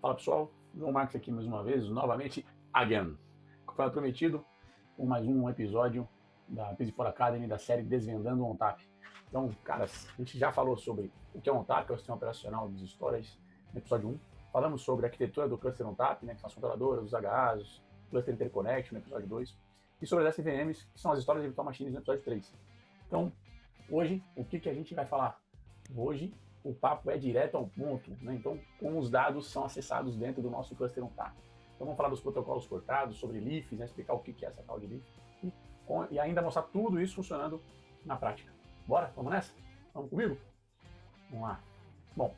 Fala pessoal, João Marcos aqui mais uma vez, novamente, again. Conforme prometido, com mais um episódio da PS4 Academy da série Desvendando o ONTAP. Então, caras, a gente já falou sobre o que é o ONTAP, que é o sistema operacional dos storage, no episódio 1. Falamos sobre a arquitetura do cluster ONTAP, né, que são as controladoras, os HAs, o cluster interconnect, no episódio 2. E sobre as SVMs, que são as histórias de virtual machines, no episódio 3. Então, hoje, o que a gente vai falar? Hoje, o papo é direto ao ponto, né? Então, como os dados são acessados dentro do nosso cluster ONTAP. Então, vamos falar dos protocolos portados, sobre leafs, né? Explicar o que é essa tal de leaf, e ainda mostrar tudo isso funcionando na prática. Bora? Vamos nessa? Vamos comigo? Vamos lá. Bom,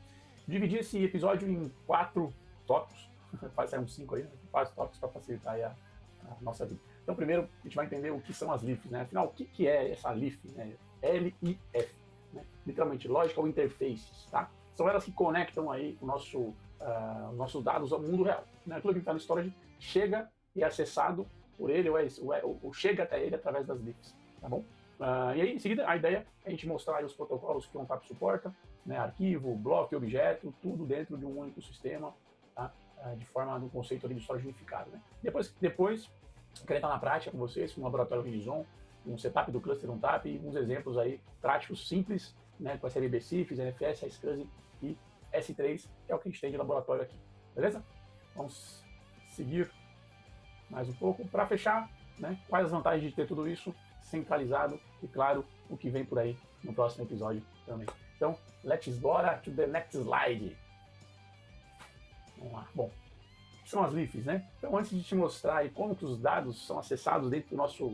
dividi esse episódio em 4 tópicos, quase sair uns 5 aí, né? 4 tópicos para facilitar aí a nossa vida. Então, primeiro, a gente vai entender o que são as leafs, né? Afinal, o que é essa leaf, né? L-I-F. Né? Literalmente, Logical Interfaces, tá? São elas que conectam aí os nossos dados ao mundo real. Né? Tudo que está no storage chega e é acessado por ele, ou chega até ele através das leafs, tá bom? E aí, em seguida, a ideia é a gente mostrar aí os protocolos que o ONTAP suporta, né? Arquivo, bloco, objeto, tudo dentro de um único sistema, tá? De forma do conceito ali de storage unificado. Né? Depois, eu quero entrar na prática com vocês, com o laboratório Vinizon, um setup do cluster ONTAP e uns exemplos aí práticos simples, né, com SLB CIFS, NFS, SCSI e S3, que é o que a gente tem de laboratório aqui, beleza? Vamos seguir mais um pouco. Para fechar, né, quais as vantagens de ter tudo isso centralizado e, claro, o que vem por aí no próximo episódio também. Então, let's go to the next slide. Vamos lá. Bom, são as leafs, né? Então, antes de te mostrar aí como que os dados são acessados dentro do nosso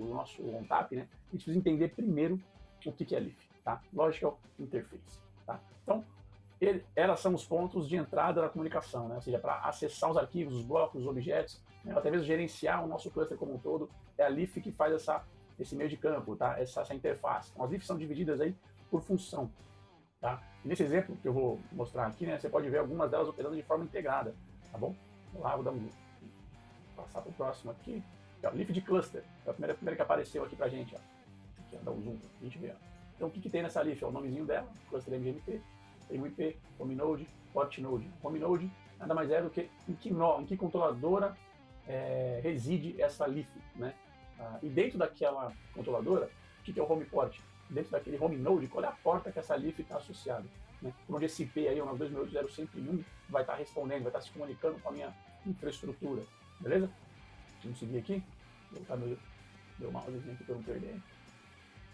ONTAP, né? A gente precisa entender primeiro o que é leaf, tá? Logical Interface, tá? Então, elas são os pontos de entrada da comunicação, né? Ou seja, para acessar os arquivos, os blocos, os objetos, né? Até mesmo gerenciar o nosso cluster como um todo, é a leaf que faz esse meio de campo, tá? Essa interface. Então, as leafs são divididas aí por função, tá? E nesse exemplo que eu vou mostrar aqui, né? Você pode ver algumas delas operando de forma integrada, tá bom? Vamos lá, vou passar para o próximo aqui. Leaf de cluster, é a primeira que apareceu aqui para a gente. Ó. Aqui, ó, dá um zoom para a gente ver. Ó. Então, o que tem nessa leaf? O nomezinho dela, cluster MGMT, tem o IP, home node, port node. Home node nada mais é do que em que controladora reside essa leaf. Né? E dentro daquela controladora, o que é o home port? Dentro daquele home node, qual é a porta que essa leaf está associada? Né? Por onde esse IP aí, o 2.8.0.101, vai estar respondendo, vai estar se comunicando com a minha infraestrutura, beleza? Vamos seguir aqui, vou botar meu mousezinho aqui para não perder.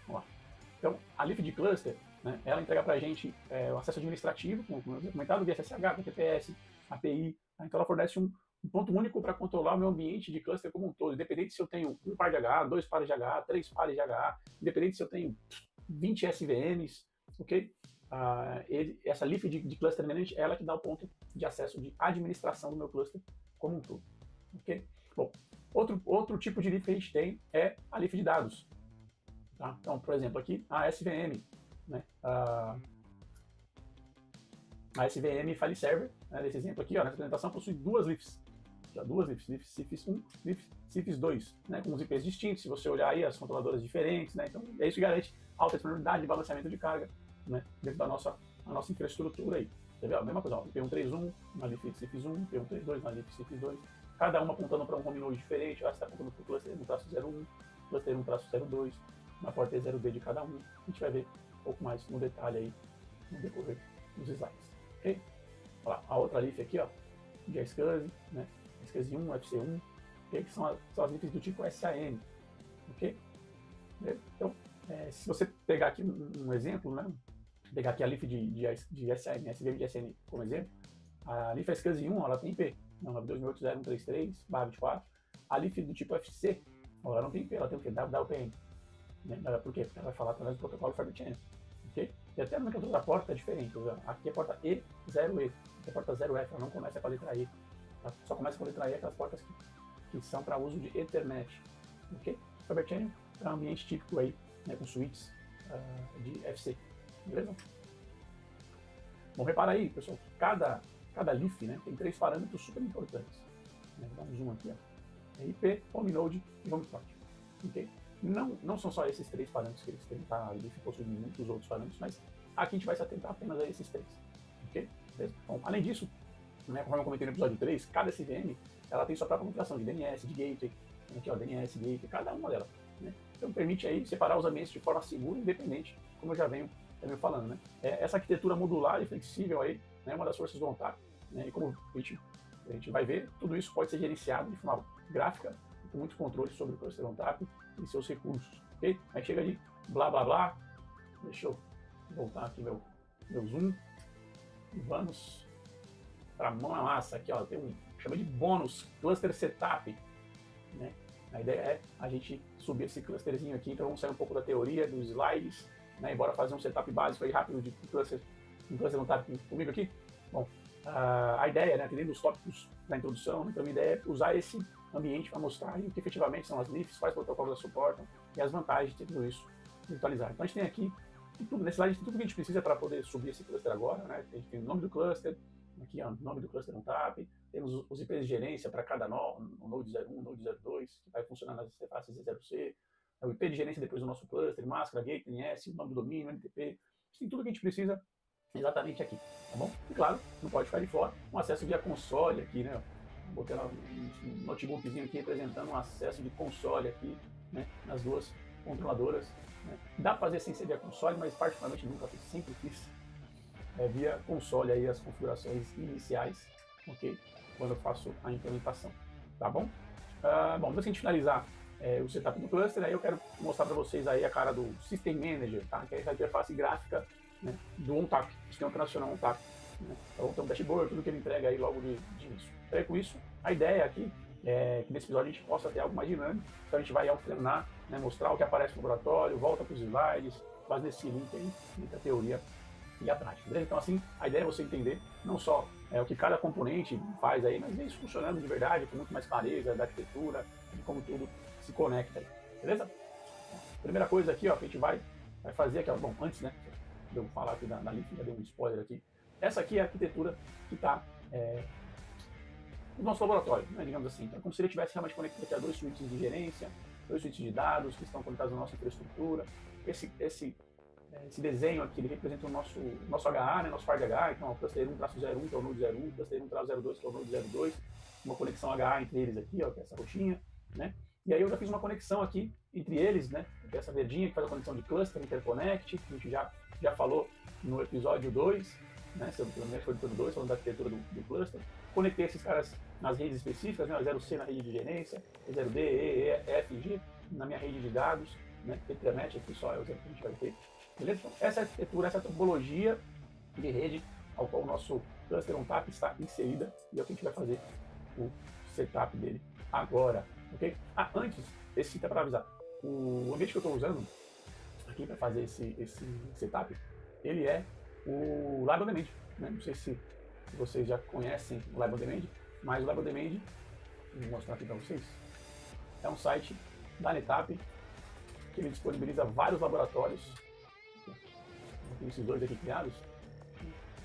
Vamos lá. Então, a leaf de cluster, né, ela entrega para a gente o acesso administrativo, como eu comentado, via SSH, TPS, API, tá? Então ela fornece um ponto único para controlar o meu ambiente de cluster como um todo, independente se eu tenho um par de HA, 2 pares de HA, 3 pares de HA, independente se eu tenho 20 SVMs, ok? Essa leaf de cluster management é ela que dá o ponto de acesso de administração do meu cluster como um todo, ok? Bom, outro tipo de leaf que a gente tem é a leaf de dados, tá? Então, por exemplo, aqui a SVM, né? A SVM File Server, né, nesse exemplo aqui, ó, nessa apresentação, possui duas leafs. Duas leafs, leaf CIFS 1, leaf CIFS 2, né, com os IPs distintos. Se você olhar aí, as controladoras diferentes, né, então isso que garante alta disponibilidade e balanceamento de carga, né, dentro da nossa infraestrutura aí. Você vê a mesma coisa, ó, IP131 na leaf CIFS 1, IP132 na leaf CIFS 2, cada uma apontando para um home node diferente. Ó, você está apontando para o cluster 1-01, cluster 1-02, na porta E0D de cada um. A gente vai ver um pouco mais no detalhe aí no decorrer dos slides. Ok? Olha lá, a outra leaf aqui, ó, de SCSI, né? SCSI 1, FC1, okay? Que são as leafs do tipo SAN, ok? Então, se você pegar aqui um exemplo, né? Pegar aqui a leaf de SAN, SVM de SAN como exemplo, a leaf SCSI 1, ela tem IP, 9280133/24. A leaf do tipo FC, ela não tem IP, ela tem o quê? WPN. Né? Por quê? Porque ela vai falar através do protocolo Fibre Channel. Okay? E até a nomenclatura da porta é diferente. Aqui é a porta E0E, aqui é a porta 0F, ela não começa com a letra E. Ela só começa com a letra E aquelas portas que são para uso de Ethernet. Okay? Fibre Channel é um ambiente típico aí, né, com suítes de FC. Beleza? Bom, repara aí, pessoal, que cada leaf, né, tem 3 parâmetros super importantes. Vou dar um zoom aqui. Ó. IP, home node e home port. Okay? Não são só esses 3 parâmetros que eles têm, tá? A leaf possui muitos outros parâmetros, mas aqui a gente vai se atentar apenas a esses 3. Ok? Bom, além disso, né, conforme eu comentei no episódio 3, cada SVM ela tem sua própria configuração de DNS, de gateway, aqui ó, DNS, gateway, cada uma delas. Né? Então permite aí separar os ambientes de forma segura e independente, como eu já venho falando. Né? Essa arquitetura modular e flexível aí, né, é uma das forças do ONTAP, né? E como a gente vai ver, tudo isso pode ser gerenciado de forma gráfica, com muitos controles sobre o cluster ONTAP e seus recursos. Okay? Aí chega de blá blá blá, deixa eu voltar aqui meu zoom e vamos para a mão na massa. Aqui ó, tem chama de bônus, cluster setup. Né? A ideia é a gente subir esse clusterzinho aqui, então vamos sair um pouco da teoria, dos slides, né? E bora fazer um setup básico aí rápido de cluster ONTAP comigo aqui. Bom, a ideia, né, atendendo os tópicos da introdução, então a ideia é usar esse ambiente para mostrar o que efetivamente são as NIFs, quais protocolos elas suportam e as vantagens de tudo isso virtualizado. Então a gente tem aqui, nesse slide, tudo que a gente precisa para poder subir esse cluster agora. Né? A gente tem o nome do cluster, aqui ó, o nome do cluster ONTAP, temos os IPs de gerência para cada nó, o Node 01, Node 02, que vai funcionar nas interfaces Z0C, o IP de gerência depois do nosso cluster, máscara, gate, DNS, o nome do domínio, NTP, a gente tem tudo que a gente precisa exatamente aqui, tá bom? E claro, não pode ficar de fora, um acesso via console aqui, né? Botei um notebookzinho aqui representando um acesso de console aqui, né? Nas duas controladoras. Né? Dá para fazer sem ser via console, mas particularmente nunca fiz, sempre fiz via console aí as configurações iniciais, ok? Quando eu faço a implementação, tá bom? Bom, depois que a gente finalizar o setup do cluster, aí eu quero mostrar para vocês aí a cara do System Manager, tá? Que é essa interface gráfica, né, do ONTAP, sistema operacional ONTAP. Né? Então tem um dashboard, tudo que ele entrega aí logo de início. Então, com isso, a ideia aqui é que nesse episódio a gente possa ter algo mais dinâmico, então a gente vai alternar, né, mostrar o que aparece no laboratório, volta para os slides, faz nesse link aí, entre a teoria e a prática. Beleza? Então assim, a ideia é você entender não só o que cada componente faz aí, mas isso funcionando de verdade, com muito mais clareza da arquitetura, de como tudo se conecta aí. Beleza? Primeira coisa aqui, ó, que a gente vai fazer aqui, ó, bom, antes, né, de eu falar aqui da link, já dei um spoiler aqui. Essa aqui é a arquitetura que está no nosso laboratório, né, digamos assim. Então, como se ele tivesse realmente conectado aqui a 2 switches de gerência, 2 switches de dados que estão conectados à nossa infraestrutura. Esse desenho aqui, ele representa o nosso HA, né, nosso FarDH, então o cluster 1-01, que é o Node 01, cluster 1-02, que é o Node 02, uma conexão HA entre eles aqui, ó, que é essa roxinha, né? E aí eu já fiz uma conexão aqui entre eles, né? Que é essa verdinha que faz a conexão de cluster, interconnect, que a gente já falou no episódio 2, né? Se eu não me engano, foi no episódio 2, falando da arquitetura do cluster. Conectei esses caras nas redes específicas, né? O 0C na rede de gerência, o 0D, E, F, G na minha rede de dados, né? Internet aqui só é o exemplo que a gente vai ter. Beleza? Então, essa arquitetura, essa topologia de rede ao qual o nosso cluster ONTAP está inserida e é o que a gente vai fazer o setup dele agora. Okay? Antes, esse é para avisar, o ambiente que eu estou usando aqui para fazer esse setup, ele é o Lab on Demand. Né? Não sei se vocês já conhecem o Lab on Demand, mas o Lab on Demand, vou mostrar aqui para vocês, é um site da NetApp que ele disponibiliza vários laboratórios. Tem esses dois aqui criados,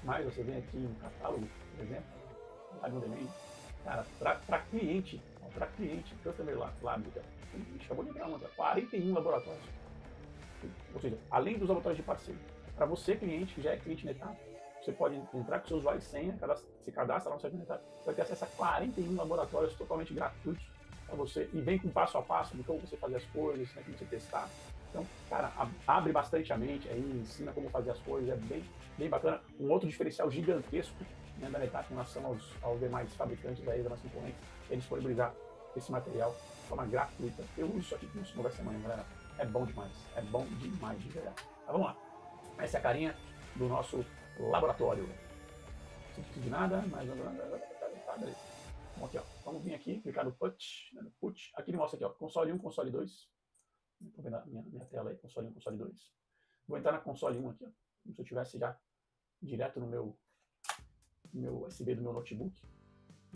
mas você vem aqui no catálogo, por exemplo, Lab on Demand, cara, para cliente, Customer Lab, acabou de entrar uma, 41 laboratórios. Ou seja, além dos laboratórios de parceiro. Para você, cliente, que já é cliente NetApp, você pode entrar com seu usuário e senha, se cadastra lá no site NetApp, vai ter acesso a 41 laboratórios totalmente gratuitos para você, e vem com passo a passo de como você fazer as coisas, né, como você testar. Então, cara, abre bastante a mente aí, ensina como fazer as coisas, é bem bacana. Um outro diferencial gigantesco, né, da NetApp em relação aos demais fabricantes aí, das nossas componentes, é disponibilizar esse material de forma gratuita. Eu uso isso aqui com isso conversa semana, galera. É bom demais de verdade. Mas vamos lá. Essa é a carinha do nosso laboratório. Não precisa de nada, mas tá, beleza. Vamos aqui, ó. Vamos vir aqui, clicar no put, Aqui ele mostra aqui, ó, console 1, console 2. Estou vendo a minha tela aí, console 1, console 2. Vou entrar na console 1 aqui, ó, como se eu estivesse já direto no meu USB do meu notebook.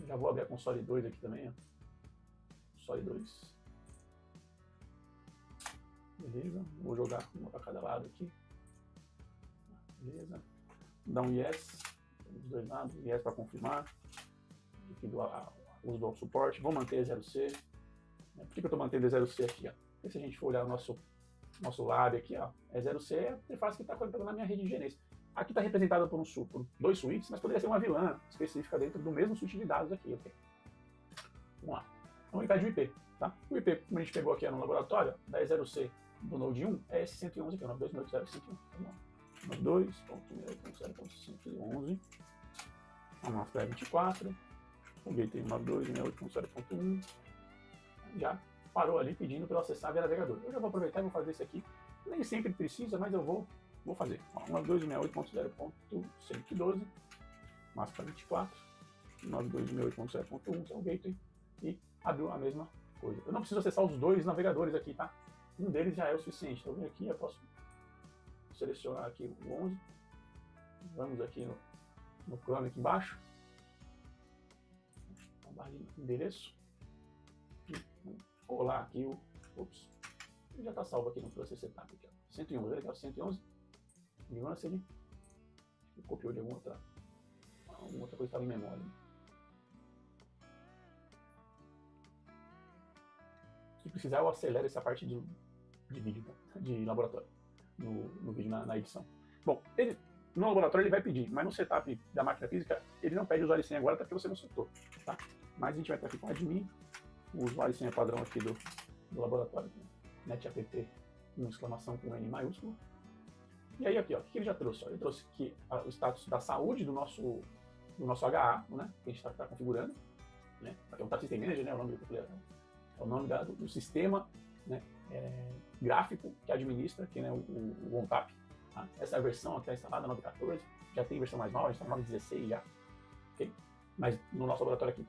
Já vou abrir a console 2 aqui também, ó. Console 2. Beleza, vou jogar uma para cada lado aqui. Beleza. Dá um yes, dos dois lados, yes para confirmar. Aqui uso do suporte, vou manter 0C. Por que eu estou mantendo 0C aqui, ó? Porque se a gente for olhar o nosso lab aqui, ó, é 0C, é a interface que está conectada na minha rede de gerência. Aqui está representada por dois suítes, mas poderia ser uma vilã específica dentro do mesmo suíte de dados aqui, ok? Vamos lá. Então ele pede o IP, tá? O IP, como a gente pegou aqui no laboratório, 10.0c do Node 1 é esse 111 aqui, 92.101. Vamos lá. 92.168.0.111. A máscara é 24. O gateway 92.168.0.1. Já parou ali pedindo para eu acessar via navegador. Eu já vou aproveitar e vou fazer isso aqui. Nem sempre precisa, mas eu vou fazer. 92.168.112. Máscara 24. 92.168.0.1, que é o gateway. E abriu a mesma coisa. Eu não preciso acessar os dois navegadores aqui, tá? Um deles já é o suficiente. Então eu venho aqui, eu posso selecionar aqui o 11. Vamos aqui no Chrome aqui embaixo. Barra de endereço. E colar aqui o. Ops. Ele já está salvo aqui no processo setup. Aqui, ó. 111, olha aqui, ó, 111. Nuance ele copiou de alguma outra coisa que estava em memória. Se precisar, eu acelero essa parte de vídeo, de laboratório, no vídeo, na edição. Bom, no laboratório ele vai pedir, mas no setup da máquina física, ele não pede usuário e senha agora, até porque você não setou, tá? Mas a gente vai estar aqui com admin, o usuário e senha padrão aqui do laboratório, netapp, com exclamação com N maiúsculo. E aí aqui, ó, o que ele já trouxe? Ó? Ele trouxe aqui o status da saúde do nosso HA, né, que a gente está configurando, né? Aqui é um System Manager, né, é o nome do sistema, né, gráfico que administra aqui, né, o ONTAP. Tá? Essa versão aqui está instalada, 9.14, já tem versão mais nova, a gente está na 9.16 já, ok? Mas no nosso laboratório aqui,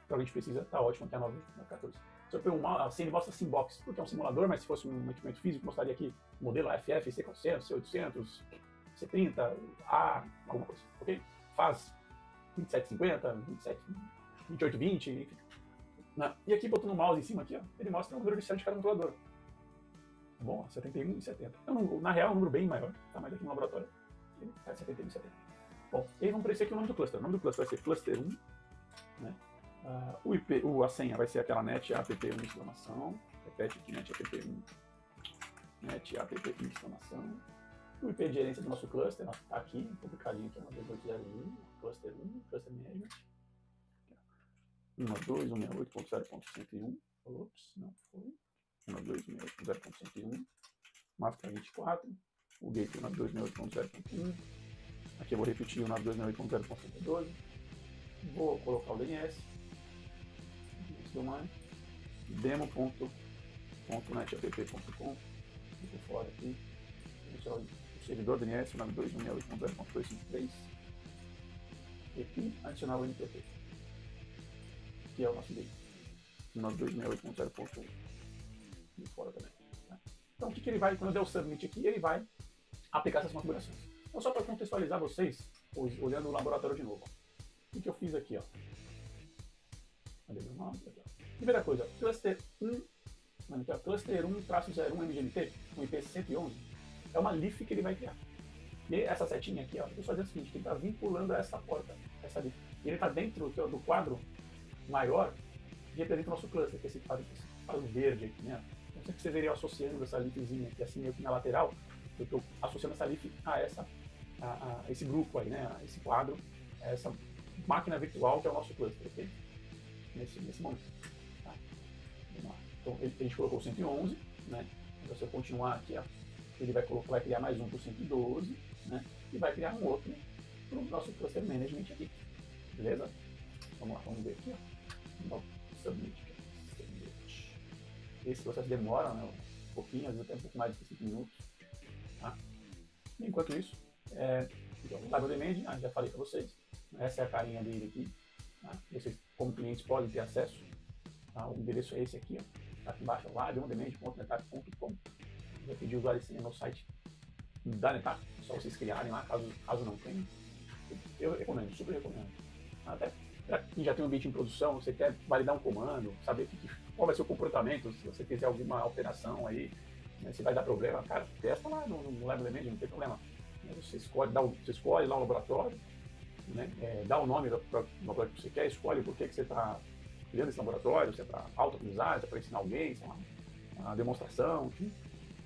para a gente precisa, está ótimo até a 9.14. Se eu pegar assim, ele mostra Simbox, porque é um simulador, mas se fosse um equipamento físico, mostraria aqui modelo AFF, C400, C800, C30, A, alguma coisa, ok? Faz 2750, 2820, enfim. E aqui, botando o mouse em cima, aqui, ó, ele mostra o número de série de cada controlador. Bom, 71 e 70. Então, na real, é um número bem maior, tá? Mas aqui no laboratório, ele está 71 e 70. Bom, e aí vamos para esse aqui o nome do cluster. O nome do cluster vai ser cluster 1, né? A senha vai ser aquela netapp1 exclamação. Repete aqui, netapp1. Netapp1 exclamação. O IP de gerência do nosso cluster, está aqui, publicadinho aqui, 12801, cluster 1, cluster management. 192.168.0.101. Ops, não foi. 192.168.0.101. Máscara 24. O gateway 192.168.0.1. Aqui eu vou repetir o 192.168.0.112. Vou colocar o DNS. demo.netapp.com. Fico fora aqui. Vou o servidor DNS 192.168.0.253. E adicionar o NTP, que é o nosso gateway. 192.168.0.1. E fora também. Né? Então, o que ele vai, quando eu der o submit aqui, ele vai aplicar essas configurações. Então, só para contextualizar vocês, olhando o laboratório de novo. O que eu fiz aqui, ó. Primeira coisa, cluster 1, cluster 1-01 MGMT, com IP 111, é uma leaf que ele vai criar. E essa setinha aqui, ó, eu vou fazer o seguinte, ele está vinculando a essa porta, essa leaf. E ele está dentro do quadro maior que representa o nosso cluster, que é esse quadro verde aqui, né? Então sempre você veria associando essa leafzinha aqui, assim, meio que na lateral, eu estou associando essa leaf a esse grupo aí, né? A esse quadro, a essa máquina virtual que é o nosso cluster, ok? Nesse momento. Tá? Vamos lá. Então a gente colocou o 111, né? Então, se eu continuar aqui, ó, ele vai criar mais um para o 112, né? E vai criar um outro para o nosso cluster management aqui. Beleza? Vamos lá, vamos ver aqui, ó. Submit. Esse processo demora, né, um pouquinho, às vezes até um pouco mais de 5 minutos. Tá? Enquanto isso, então, o Live Demand, já falei para vocês, essa é a carinha dele aqui. Tá? Vocês, como clientes, podem ter acesso. Tá? O endereço é esse aqui, ó. Tá aqui embaixo, liveondemand.netapp.com. Vou pedir o usuário e senha no site da Netapp, só vocês criarem lá, caso não tenham. Eu recomendo, super recomendo. Até para quem já tem um ambiente em produção, você quer validar um comando, saber qual vai ser o comportamento, se você fizer alguma alteração aí, né, se vai dar problema, cara, testa lá no Live Demand, não tem problema. Você escolhe lá o laboratório, né, dá o nome do laboratório que você quer, escolhe por que você está criando esse laboratório, se é para auto-utilizar, se é para ensinar alguém, se é uma demonstração, enfim.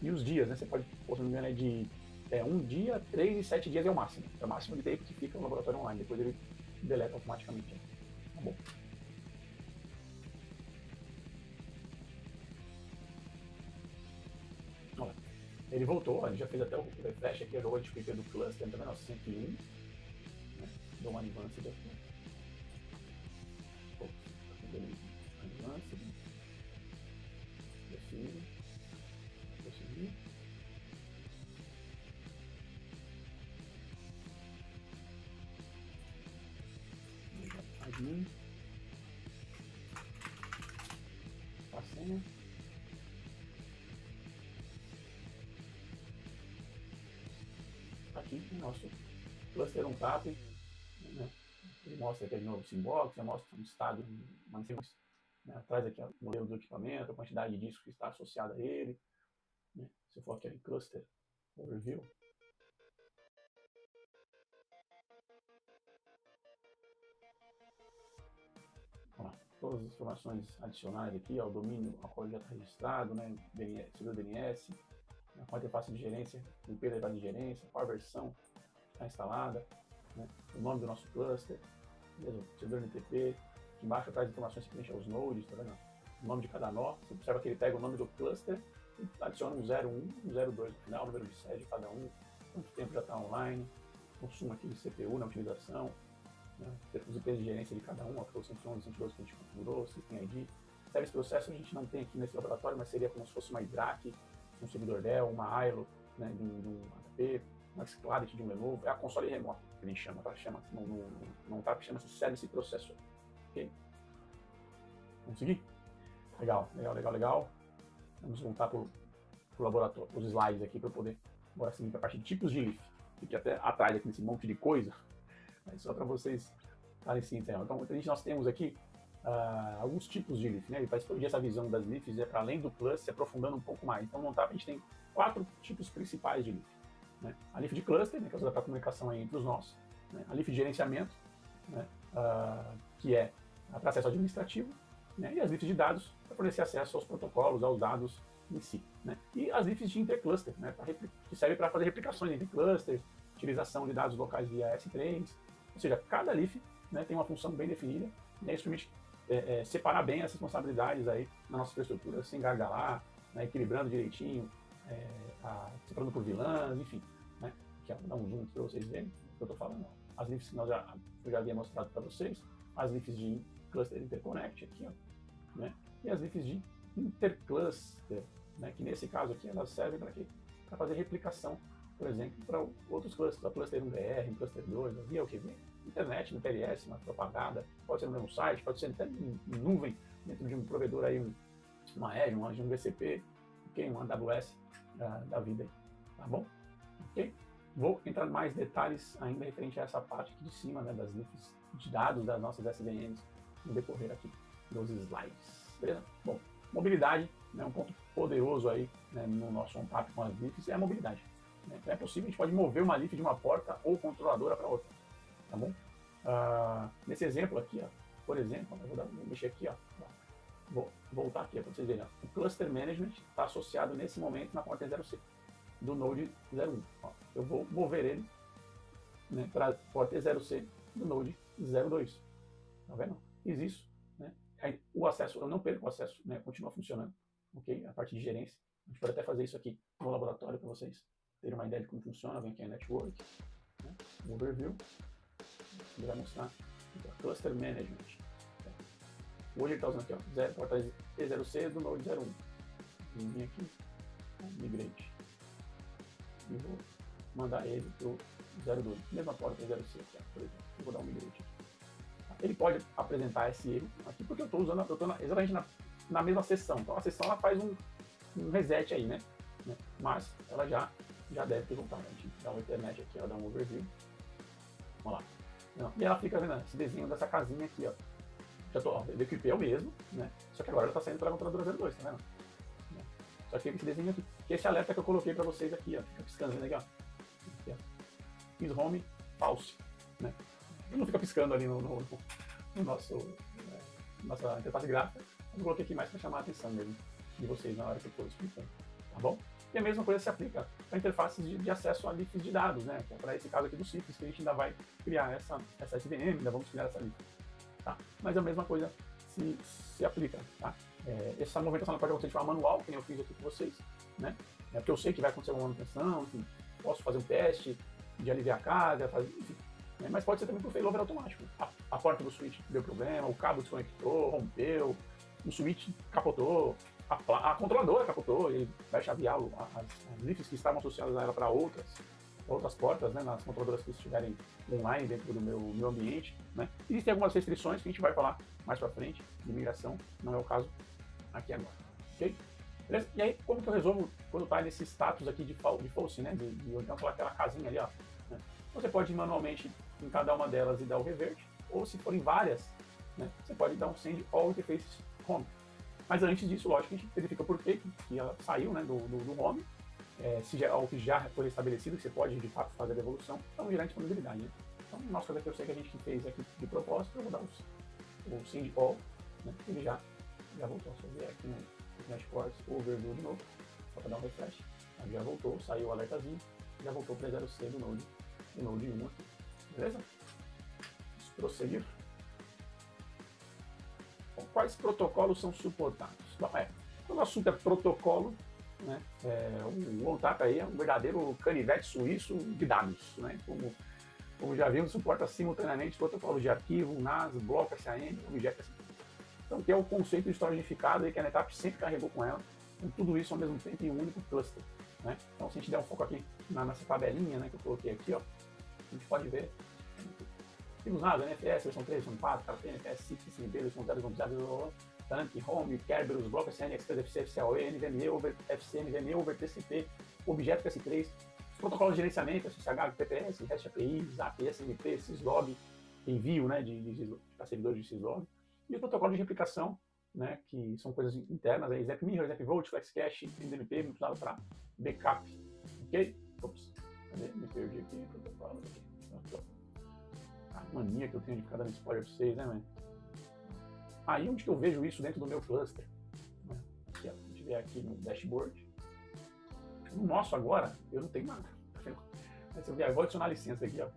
E os dias, né, você pode, se não me engano, é de É 1 dia, 3 e 7 dias é o máximo. É o máximo de tempo que fica no laboratório online. Depois ele deleta automaticamente. Tá bom? Olha, ele voltou, ele já fez até o refresh aqui, agora de do cluster, também, 101. Né? Dou uma advanced aqui. Advanced. Define. Prosseguir. Admin. A senha. Aqui o nosso cluster ONTAP, né? Ele mostra aqui de novo o Symbox, mostra um estado, uma sequência, né? Atrás aqui o modelo do equipamento, a quantidade de discos que está associada a ele, né? Se eu for aqui em Cluster Overview, ó, todas as informações adicionais aqui, ó, o domínio ao qual já está registrado, né? Servidor DNS, a interface de gerência, o IP da interface de gerência, qual a versão está instalada, né? O nome do nosso cluster, mesmo, servidor NTP, aqui embaixo traz informações referentes aos nodes, tá vendo? O nome de cada nó, você observa que ele pega o nome do cluster e adiciona um 01, um 02 no final, o número de sede de cada um, quanto tempo já está online, consumo aqui de CPU na utilização, né? Os IPs de gerência de cada um, o 111, 112 que a gente configurou, System ID. Esse processo a gente não tem aqui nesse laboratório, mas seria como se fosse uma IDRAC, um servidor Dell, uma ILO, né, de um HP, uma Xclaret de um Lenovo, é a console remota que a gente chama, tá? Não tá, chama-se Service Processor. Ok? Vamos seguir? Legal. Vamos voltar para o laboratório, os slides aqui para eu poder agora seguir para a parte de tipos de leaf. Fique até atrás aqui nesse monte de coisa, mas só para vocês estarem cientes. Então, nós temos aqui alguns tipos de leaf, né? E para expandir essa visão das leafs, é para além do cluster, se aprofundando um pouco mais. Então, no ONTAP a gente tem 4 tipos principais de leaf. Né? A leaf de cluster, né, que é usada para comunicação entre os nós. Né? A leaf de gerenciamento, né, que é para acesso administrativo. Né? E as leafs de dados, para fornecer acesso aos protocolos, aos dados em si. Né? E as leafs de intercluster, né, que servem para fazer replicações entre clusters, utilização de dados locais via S3. Ou seja, cada leaf, né, tem uma função bem definida, e é isso permite separar bem as responsabilidades aí na nossa infraestrutura, sem gargalar, né, equilibrando direitinho, separando por vilãs, enfim. Né? Aqui, vou dar um zoom para vocês verem o que eu estou falando. As leafs que eu já havia mostrado para vocês, as leafs de cluster interconnect aqui, ó, né? E as leafs de intercluster, né? Que nesse caso aqui elas servem para quê? Para fazer replicação, por exemplo, para outros clusters, a cluster 1DR, um cluster 2, via o que vem? Internet, no PLS, uma propagada, pode ser no mesmo site, pode ser até em nuvem, dentro de um provedor aí, uma Azure, um VCP, okay? Um AWS da vida aí, tá bom? Ok? Vou entrar em mais detalhes ainda referente a essa parte aqui de cima, né, das leafs de dados das nossas SDNs no decorrer aqui dos slides, beleza? Bom, mobilidade, né, um ponto poderoso aí, né, no nosso ONTAP com as leafs é a mobilidade. Né? Então é possível, a gente pode mover uma leaf de uma porta ou controladora para outra, tá bom? Nesse exemplo aqui, ó, por exemplo, eu vou mexer aqui, ó, vou voltar aqui para vocês verem, ó, o Cluster Management está associado nesse momento na porta 0C do Node 01. Ó, eu vou mover ele, né, para a porta 0C do Node 02. Tá vendo? Fiz isso, né? Aí, o acesso, eu não perco o acesso, né? Continua funcionando, ok? A parte de gerência. A gente pode até fazer isso aqui no laboratório para vocês terem uma ideia de como funciona. Vem aqui a Network, né? Overview. Ele vai mostrar aqui, ó, Cluster Management. Hoje ele está usando aqui, ó, porta T0C do Node 01. Vim aqui, Migrate. E vou mandar ele para o 02. Mesma porta T0C aqui, ó, por exemplo. Eu vou dar um Migrate aqui. Ele pode apresentar esse erro aqui, porque eu estou usando, exatamente na mesma sessão. Então a sessão ela faz um reset aí, né? Mas ela já deve ter voltado. A gente dá uma internet aqui, ela dá um overview. Vamos lá. E ela fica vendo esse desenho dessa casinha aqui, ó. Já tô, ó, o IP é o mesmo, né? Só que agora ela está saindo pela controladora 02, tá vendo? Só que esse desenho aqui, que esse alerta que eu coloquei para vocês aqui, ó, fica piscando aqui, ó. Aqui, ó. Is home false, né? Não fica piscando ali no nossa interface gráfica. Eu coloquei aqui mais para chamar a atenção mesmo de vocês na hora que eu estou explicando, tá bom? E a mesma coisa se aplica para interfaces de acesso a lifts de dados, né? Que é para esse caso aqui do CIFRES, que a gente ainda vai criar essa SVM, ainda vamos criar essa lif. Tá? Mas a mesma coisa se aplica. Tá? Essa movimentação pode acontecer de forma manual, que nem eu fiz aqui com vocês, né? Porque eu sei que vai acontecer uma manutenção, enfim, posso fazer um teste de aliviar a carga, enfim. Mas pode ser também por failover automático. A porta do switch deu problema, o cabo desconectou, rompeu, o switch capotou, a controladora capotou, ele vai chavear as lifts que estavam associadas a ela para outras portas, né, nas controladoras que estiverem online dentro do meu ambiente. Né. Existem algumas restrições que a gente vai falar mais para frente, de migração, não é o caso aqui agora. Ok? Beleza? E aí, como que eu resolvo quando está nesse status aqui de false, né, então falar aquela casinha ali, ó, né? Você pode ir manualmente em cada uma delas e dar o revert, ou se forem várias, né, você pode dar um send all interfaces home. Mas antes disso, lógico, a gente verifica por que ela saiu, né, do home, se já, algo que já foi estabelecido, que você pode de fato fazer a devolução, então gerar disponibilidade. Né? Então, no nosso caso aqui, eu sei que a gente fez aqui de propósito, eu vou dar o send all, né, ele já voltou. Se eu vier aqui no dashboard, overview de novo, só para dar um refresh, ele já voltou, saiu o alertazinho, já voltou para 0C do Node 1 aqui. Beleza? Vamos prosseguir. Bom, quais protocolos são suportados? Bom, quando o assunto é protocolo, né, o ONTAP aí é um verdadeiro canivete suíço de dados. Né, como já vimos, suporta simultaneamente protocolos de arquivo, NAS, bloco SAM, objeto SAM. Então, que é o conceito de storage unificado aí que a NetApp sempre carregou com ela, com tudo isso ao mesmo tempo em um único cluster. Né? Então, se a gente der um foco aqui nessa tabelinha, né, que eu coloquei aqui, ó, a gente pode ver temos nada, NFS, versão 3, versão 4, KP, NFS 6, SMB, versão 0, versão 0, Tank, Home, Kerberos, Bloco SN, Express FC, FCAOE, NVMe, Over FC, NVMe, Over TCP, Objeto PS3, protocolos de gerenciamento, SSH, PPS, REST API, ZAP, SMP, Syslog, envio, né, para servidores de Syslog, e o protocolo de replicação, né, que são coisas internas, aí, Zap Mirror, Zap Vault, FlexCache, NDMP, muito usado para backup, ok? Ops, cadê? Me perdi aqui, protocolo aqui. A mania que eu tenho de ficar dando spoiler para vocês, né, mano? Aí onde que eu vejo isso dentro do meu cluster? Né? Aqui, ó, se a gente vier aqui no dashboard, no nosso agora, eu não tenho nada. Mas se eu vier, eu vou adicionar a licença aqui, ó.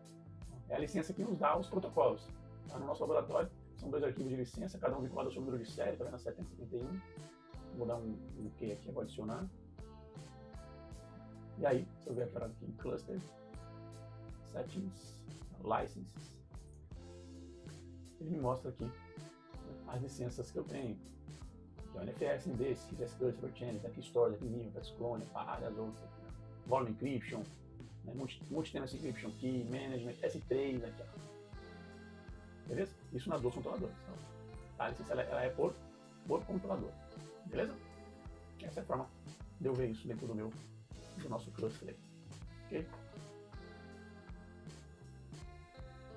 É a licença que nos dá os protocolos. Tá? No nosso laboratório, são 2 arquivos de licença, cada um vinculado ao seu número de série, tá vendo? 771. Vou dar um OK aqui, vou adicionar. E aí, se eu vier aqui em cluster, settings, licenses, ele me mostra aqui as licenças que eu tenho. Então, NFS, ND, CSS Cluster, Chain, Zap Store, Zap Mirror, Clone, várias outras aqui. Né? Volume Encryption, né? Multi-Tenancy Encryption Key, Management, S3, aqui, ó. Beleza? Isso nas 2 controladoras. Então, tá? A licença ela é por controlador. Beleza? Essa é a forma de eu ver isso dentro do nosso cluster aí. Ok?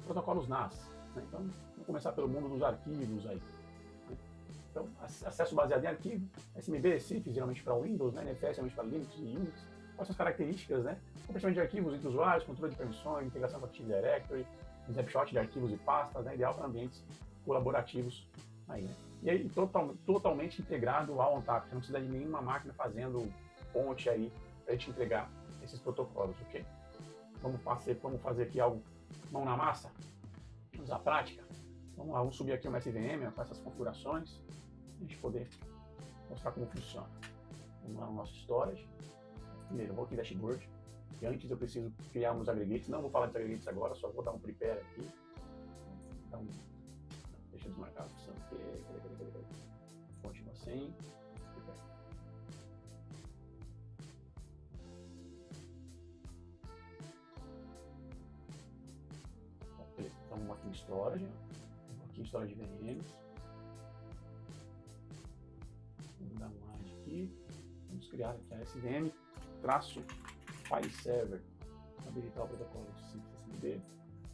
Protocolos NAS. Né? Então, vamos começar pelo mundo dos arquivos aí. Né? Então, acesso baseado em arquivo, SMB, CIFS, geralmente para Windows, né? NFS, geralmente para Linux e Unix. Quais são as características, né? Compartilhamento de arquivos entre usuários, controle de permissões, integração com Active Directory, snapshot de arquivos e pastas, né? Ideal para ambientes colaborativos aí, né? E aí, totalmente integrado ao ONTAP, não precisa de nenhuma máquina fazendo ponte aí para a gente entregar esses protocolos, ok? Vamos fazer aqui algo mão na massa, vamos usar a prática. Vamos lá, vamos subir aqui uma SVM com essas configurações, a gente poder mostrar como funciona. Vamos lá no nosso storage. Primeiro, eu vou aqui em dashboard, e antes eu preciso criar uns agregates, não vou falar de agregates agora, só vou dar um prepare aqui. Então, deixa eu desmarcar a opção aqui, continua sem, prepare. Bom, beleza, então vamos aqui em storage, aqui em storage VMs, vamos dar um add aqui, vamos criar aqui a SVM, traço file server, habilitar o protocolo SMB,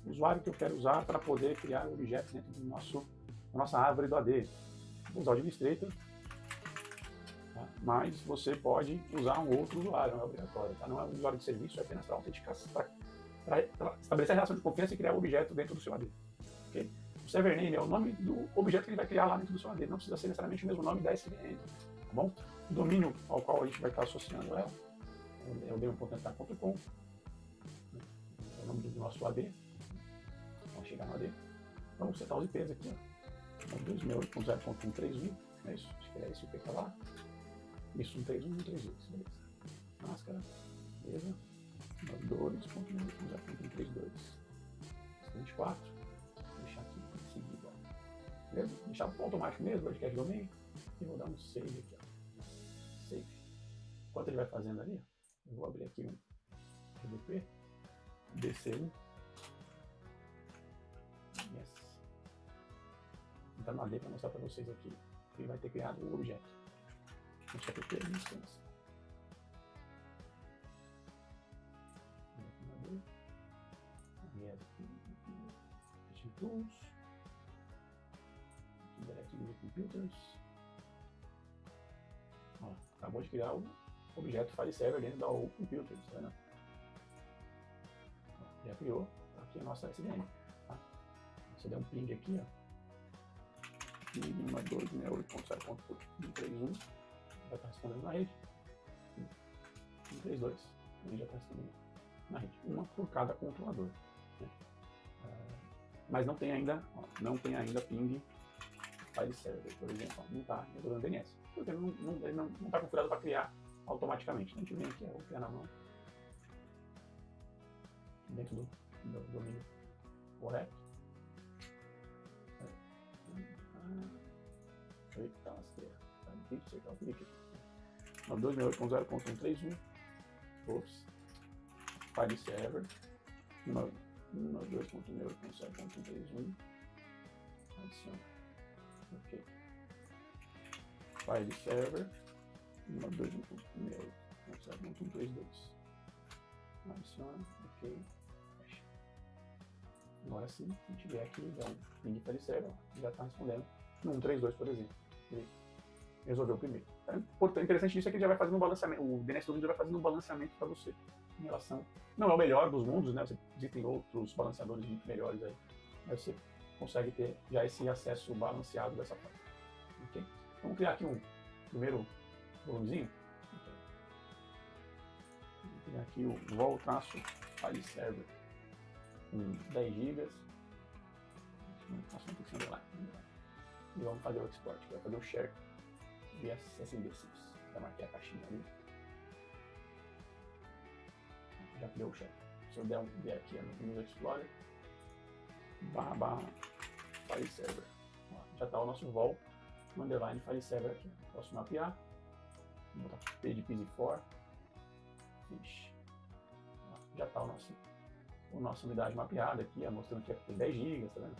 o usuário que eu quero usar para poder criar objetos dentro da nossa árvore do AD. Vou usar o administrator, tá? Mas você pode usar um outro usuário, não é obrigatório, tá? Não é um usuário de serviço, é apenas para autenticação, para estabelecer a relação de confiança e criar o objeto dentro do seu AD. Okay? O server name é o nome do objeto que ele vai criar lá dentro do seu AD, não precisa ser necessariamente o mesmo nome da SVM, tá bom? O domínio ao qual a gente vai estar associando ela Eu dei um ponto .com, né? É o nome do nosso AD. Vamos chegar no AD. Vamos setar os IPs aqui, ó. 268.0.131, é isso? Acho que é esse IP que tá lá. Isso, 131, 132, beleza. Máscara, beleza. 2.0.132. 24. Vou deixar aqui em seguida. Beleza? Vou deixar o automático mesmo, broadcast domain. E vou dar um save aqui, ó. Save. Enquanto ele vai fazendo ali, eu vou abrir aqui um GDP DC1. Yes. Então, na D para mostrar para vocês aqui que ele vai ter criado o objeto. Deixa eu ter licença. Tools. Directly Computers. Ó, acabou de criar o objeto file server dentro da OU Computers, tá vendo? Já criou, tá aqui a nossa SDN. Tá? Você der um ping aqui, ó. Ping 1.2.0.0.131, já está respondendo na rede. 132, ele já está respondendo na rede. Uma por cada controlador. Né? Mas não tem ainda, ó, não tem ainda ping file server, por exemplo. Ó, não está dentro do DNS. Porque ele não está configurado para criar automaticamente. A gente vem aqui, ó, vou criar na mão. Dentro do domínio correto. Eita, lasqueira. Tá difícil acertar o clique aqui. 268.0.131. Ops. File server. 2.0.131. Adiciona. Ok. File server. 2.0.132. Adiciona. Ok. Fecha. Agora sim, se a gente vier aqui, dá um ping file server, já está respondendo no 132, por exemplo. Ele resolveu o primeiro. O interessante disso é que ele já vai fazendo um balanceamento, o DNS do Windows vai fazendo um balanceamento para você em relação. Não é o melhor dos mundos, né? Existem outros balanceadores muito melhores aí. Mas você consegue ter já esse acesso balanceado dessa forma. Okay? Vamos criar aqui um primeiro volumezinho. Vamos criar aqui o vol-file server com 10 GB. E vamos fazer o export, vai fazer o share via SMB6. Já marquei a caixinha ali. Já criou o share. Se eu der aqui no Windows Explorer, file server. Ó, já está o nosso vol underline file server aqui. Posso mapear. Vou botar P de PZ4. Finish. Já está a nossa unidade mapeada aqui, mostrando que tem 10 GB, tá vendo?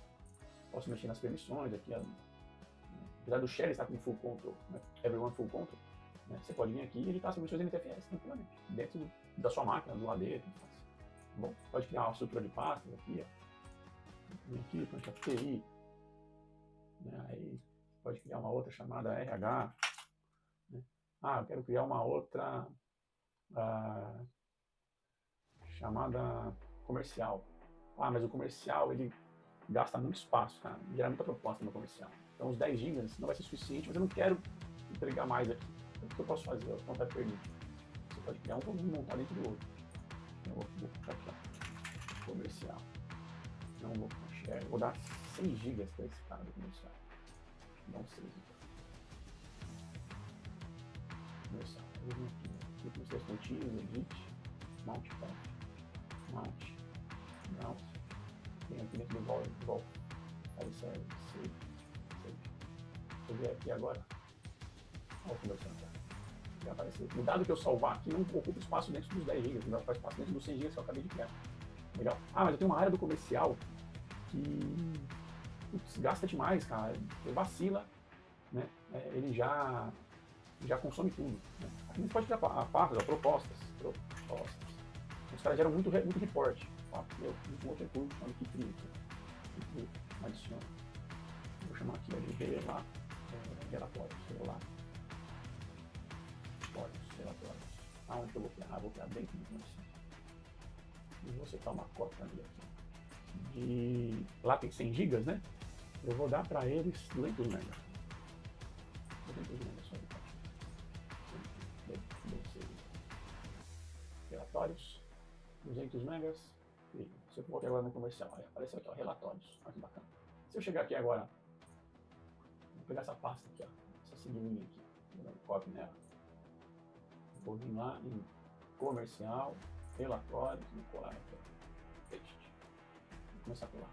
Posso mexer nas permissões aqui. Apesar do share estar com full control, né? Everyone full control, né? Você pode vir aqui e editar as permissões NTFS tranquilamente, dentro da sua máquina, do AD, tá bom? Pode criar uma estrutura de pastas aqui, ó. Vem aqui, põe a TI, né? Aí pode criar uma outra chamada RH, né? Ah, eu quero criar uma outra chamada comercial. Ah, mas o comercial ele gasta muito espaço, cara. Gera muita proposta no comercial. Então os 10 GB não vai ser suficiente, mas eu não quero entregar mais aqui. Então, o que eu posso fazer? O contrato permite. Você pode criar um volume e montar dentro do outro. Eu vou ficar aqui, ó. Comercial. Não vou share. Vou dar 100 GB para esse cara do comercial. Dá um 6 GB. Comercial. Eu vou aqui. Clique nos 3 pontinhos, edit, mount, mount. Tem aqui dentro do vol. File server, save. Se eu vier aqui agora, olha o conversando já. Já apareceu. O dado que eu salvar aqui não ocupa espaço dentro dos 10 GB, não ocupa espaço dentro dos 100 GB que eu acabei de criar. Legal? Ah, mas eu tenho uma área do comercial que gasta demais, cara. Ele vacila, né? Ele já consome tudo. Né? Aqui a gente pode criar pastas, propostas. Os caras geram muito report. Tá? Eu fiz um outro recurso, olha que cria aqui. Adiciona. Vou chamar aqui de relatórios, relatórios. Aonde que eu vou criar? Vou criar dentro do comercial. E vou setar uma cópia ali aqui. Lá tem 100 GB, né? Eu vou dar para eles 200 MB. 200 MB só de caixa. relatórios, 200 megas. E se eu voltar agora no comercial, aí apareceu aqui, ó, relatórios. Olha que bacana. Se eu chegar aqui agora, vou pegar essa pasta aqui, ó, essa seguidinha aqui, vou dar um copy nela. Vou vir lá em comercial, relatórios, vou colar aqui, ó, paste. Vou começar a colar.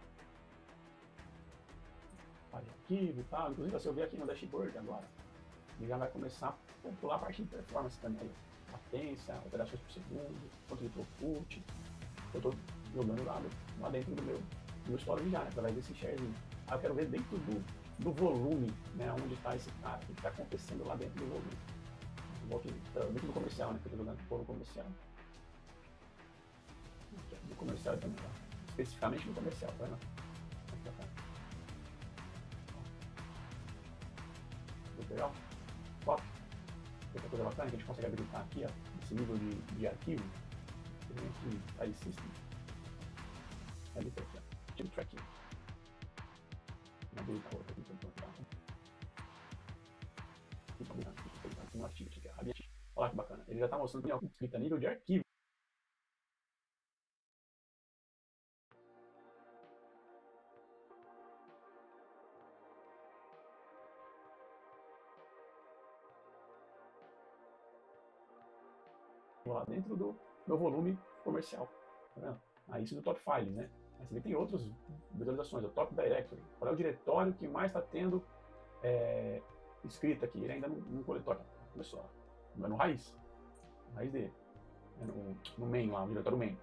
Página de arquivo e tal. Inclusive, se eu ver aqui no dashboard agora, ele já vai começar a pular a parte de performance também. Latência, operações por segundo, quanto de throughput. Eu estou jogando lá dentro do meu storage já, né, através desse sharezinho. Aí eu quero ver dentro do volume, né, onde está esse cara, o que está acontecendo lá dentro do volume. Eu vou aqui, dentro do comercial, né, que eu estou jogando no comercial. Aqui, no comercial também, tá? Especificamente no comercial, tá vendo? Legal? Top! Outra coisa bacana que a gente consegue habilitar aqui, ó, esse nível de arquivo. Vem aqui, file system. Habilita aqui, ó. Tipo tracking. Habilita outra aqui, então tá. Aqui no artigo, aqui, ó. Olha lá que bacana. Ele já está mostrando que é escrita nível de arquivo. Lá dentro do meu volume comercial, tá vendo? Aí isso do top files, né? Mas também tem outras visualizações, o top directory. Qual é o diretório que mais está tendo escrita aqui? Ele ainda não coletou, começou, não é no raiz dele, é no main lá, no diretório main.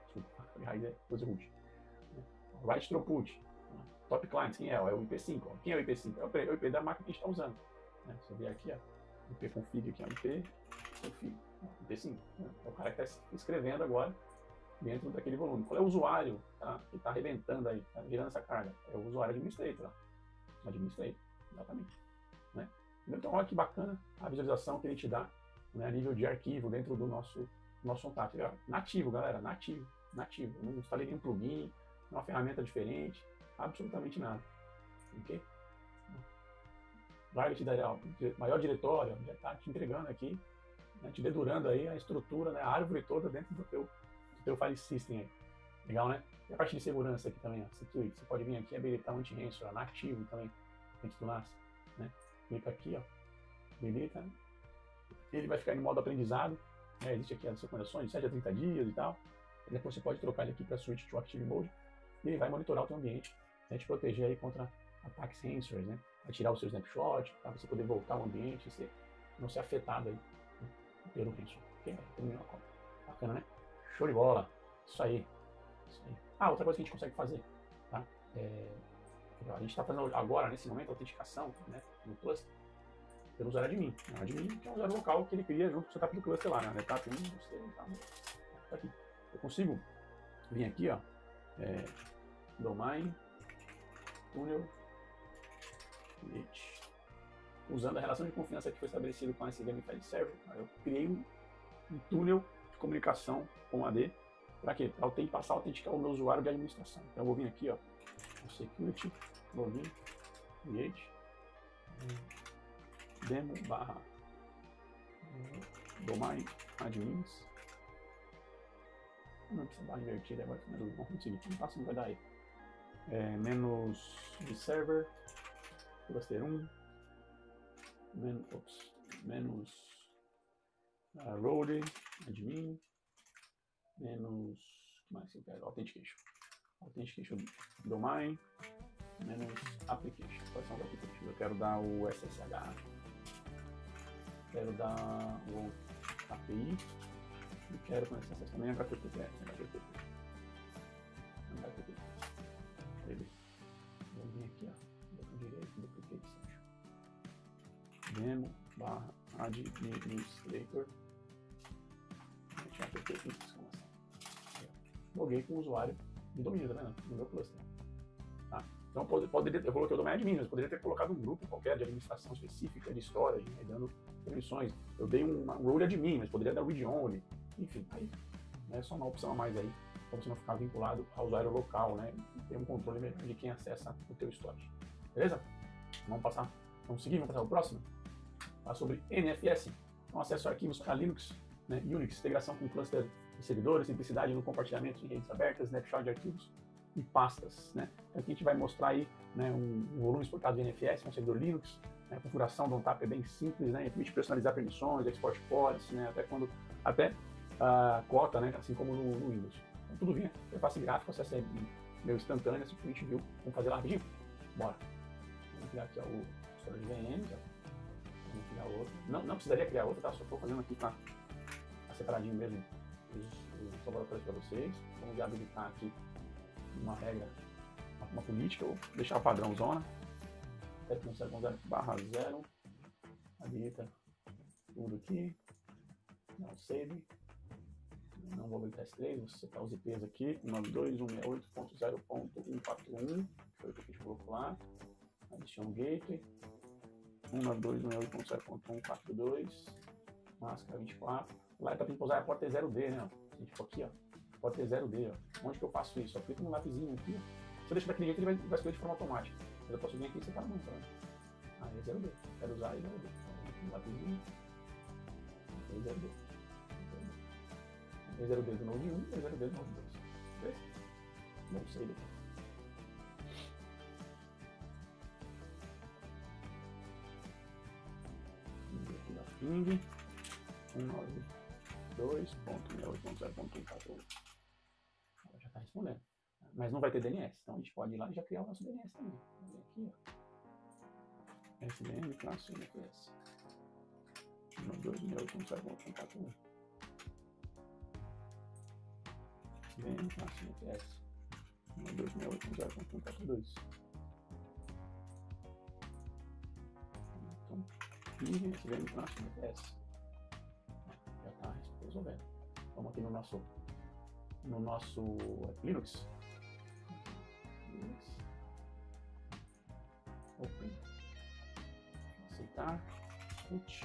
Desculpa, a raiz é coisa root. Write throughput, top clients, quem é? É o IP5. Quem é o IP5? É o IP da máquina que a gente está usando. Se eu vier aqui, ó, IP config aqui, ó, IP config. IP5, né? É o cara que está escrevendo agora dentro daquele volume. Qual é o usuário que está arrebentando aí, tá virando essa carga? É o usuário administrator. Administrator, exatamente. Né? Então, olha que bacana a visualização que ele te dá, né, a nível de arquivo dentro do nosso ONTAP. Nativo, galera, nativo. Eu não instalei nenhum plugin, uma ferramenta diferente, absolutamente nada. Ok? Vai te dar maior diretório, já está te entregando aqui, né, te dedurando aí a estrutura, né, a árvore toda dentro do teu file system aí. Legal, né? E a parte de segurança aqui também, ó, security. Você pode vir aqui e habilitar um anti-ransomware nativo também, dentro do NAS, né? Clica aqui, ó, habilita. Ele vai ficar em modo aprendizado, né? Existe aqui as recomendações de 7 a 30 dias e tal. E depois você pode trocar ele aqui para Switch to Active Mode e ele vai monitorar o teu ambiente, né, te proteger aí contra ataques ransomware, né? Vai tirar o seu snapshot, para você poder voltar ao ambiente e não ser afetado aí, né, pelo ransomware. Ok? Terminou a cópia. Bacana, né? Show de bola. Isso aí. Outra coisa que a gente consegue fazer, tá? A gente está fazendo agora, nesse momento, a autenticação, né, no cluster pelo usuário admin. O admin que é um usuário local que ele cria junto com o setup do cluster lá, né? Etapa 1, 2, 3, tá aqui. Eu consigo vir aqui, ó, domain, tunnel, create. Usando a relação de confiança que foi estabelecida com esse Gamified Server, eu criei um túnel de comunicação com AD. Para quê? Para passar a autenticar o meu usuário de administração. Então eu vou vir aqui, ó, no security, login, create, demo barra domain admins. Não precisa dar invertida agora, mas vamos conseguir. Não passa, não vai dar aí. Menos de server, cluster 1, menos role, admin, menos, o que mais que eu quero? Authentication domain, menos application. Quais são os applications? Eu quero dar o SSH, quero dar o API e quero conhecer acesso também HTTP. Beleza. Vou vir aqui, ó, botão direito, duplicate section. Demo barra administrator. Loguei com o usuário de domínio, tá vendo? No meu cluster. Tá? Então eu coloquei o domain admin, mas poderia ter colocado um grupo qualquer de administração específica de storage, né, dando permissões. Eu dei um role admin, mas poderia dar read only. Enfim, aí é só uma opção a mais aí, para você não ficar vinculado ao usuário local, né? E ter um controle melhor de quem acessa o teu storage. Beleza? Vamos seguir, vamos passar para o próximo. Falar sobre NFS. Então, acesso a arquivos para Linux, né, Unix, integração com cluster servidores, simplicidade no compartilhamento em redes abertas, snapshot de arquivos e pastas, né? Então aqui a gente vai mostrar aí, né, um volume exportado de NFS, um servidor Linux, né, a configuração do ONTAP é bem simples, né, permite personalizar permissões, export policy, né, até cota, né, assim como no Windows. Então tudo vinha, interface gráfica, acesso é meu instantâneo, assim como a gente viu. Vamos fazer lá rapidinho? Bora. Vamos criar aqui ó, o storage VM, vamos criar outro. Não precisaria criar outro, tá? Só estou fazendo aqui para separadinho mesmo os laboratórios para vocês. Vamos já habilitar aqui uma regra, uma política, vou deixar o padrão zona, 7.0.0/0, habilita tudo aqui, não save, não vou habilitar S3, vou setar os IPs aqui, 192.168.0.141, foi o que a gente colocou lá, adiciona o gateway, 192.168.0.142, máscara 24, lá está para usar a porta E0D, né? A gente for aqui, ó, porta E0D, ó. Onde que eu faço isso? Eu clico no lapisinho aqui, se eu deixar daquele jeito ele vai escolher de forma automática. Mas eu posso vir aqui e separar muito, né? Ah, E0D, quero usar E0D. Então, lapisinho, E0D. E0D do Node 1 e E0D do Node 2. Beleza? Não sei daqui. Aqui na ping, 192.168.0.141. Já está respondendo. Mas não vai ter DNS, então a gente pode ir lá e já criar o nosso DNS também. Vamos aqui, ó. SVN/NFS 192.168.0.141. SVN/NFS 192.168.0.142. Então, SVN/NFS já está resolvendo. Vamos aqui no nosso Linux. Open. Aceitar. Root.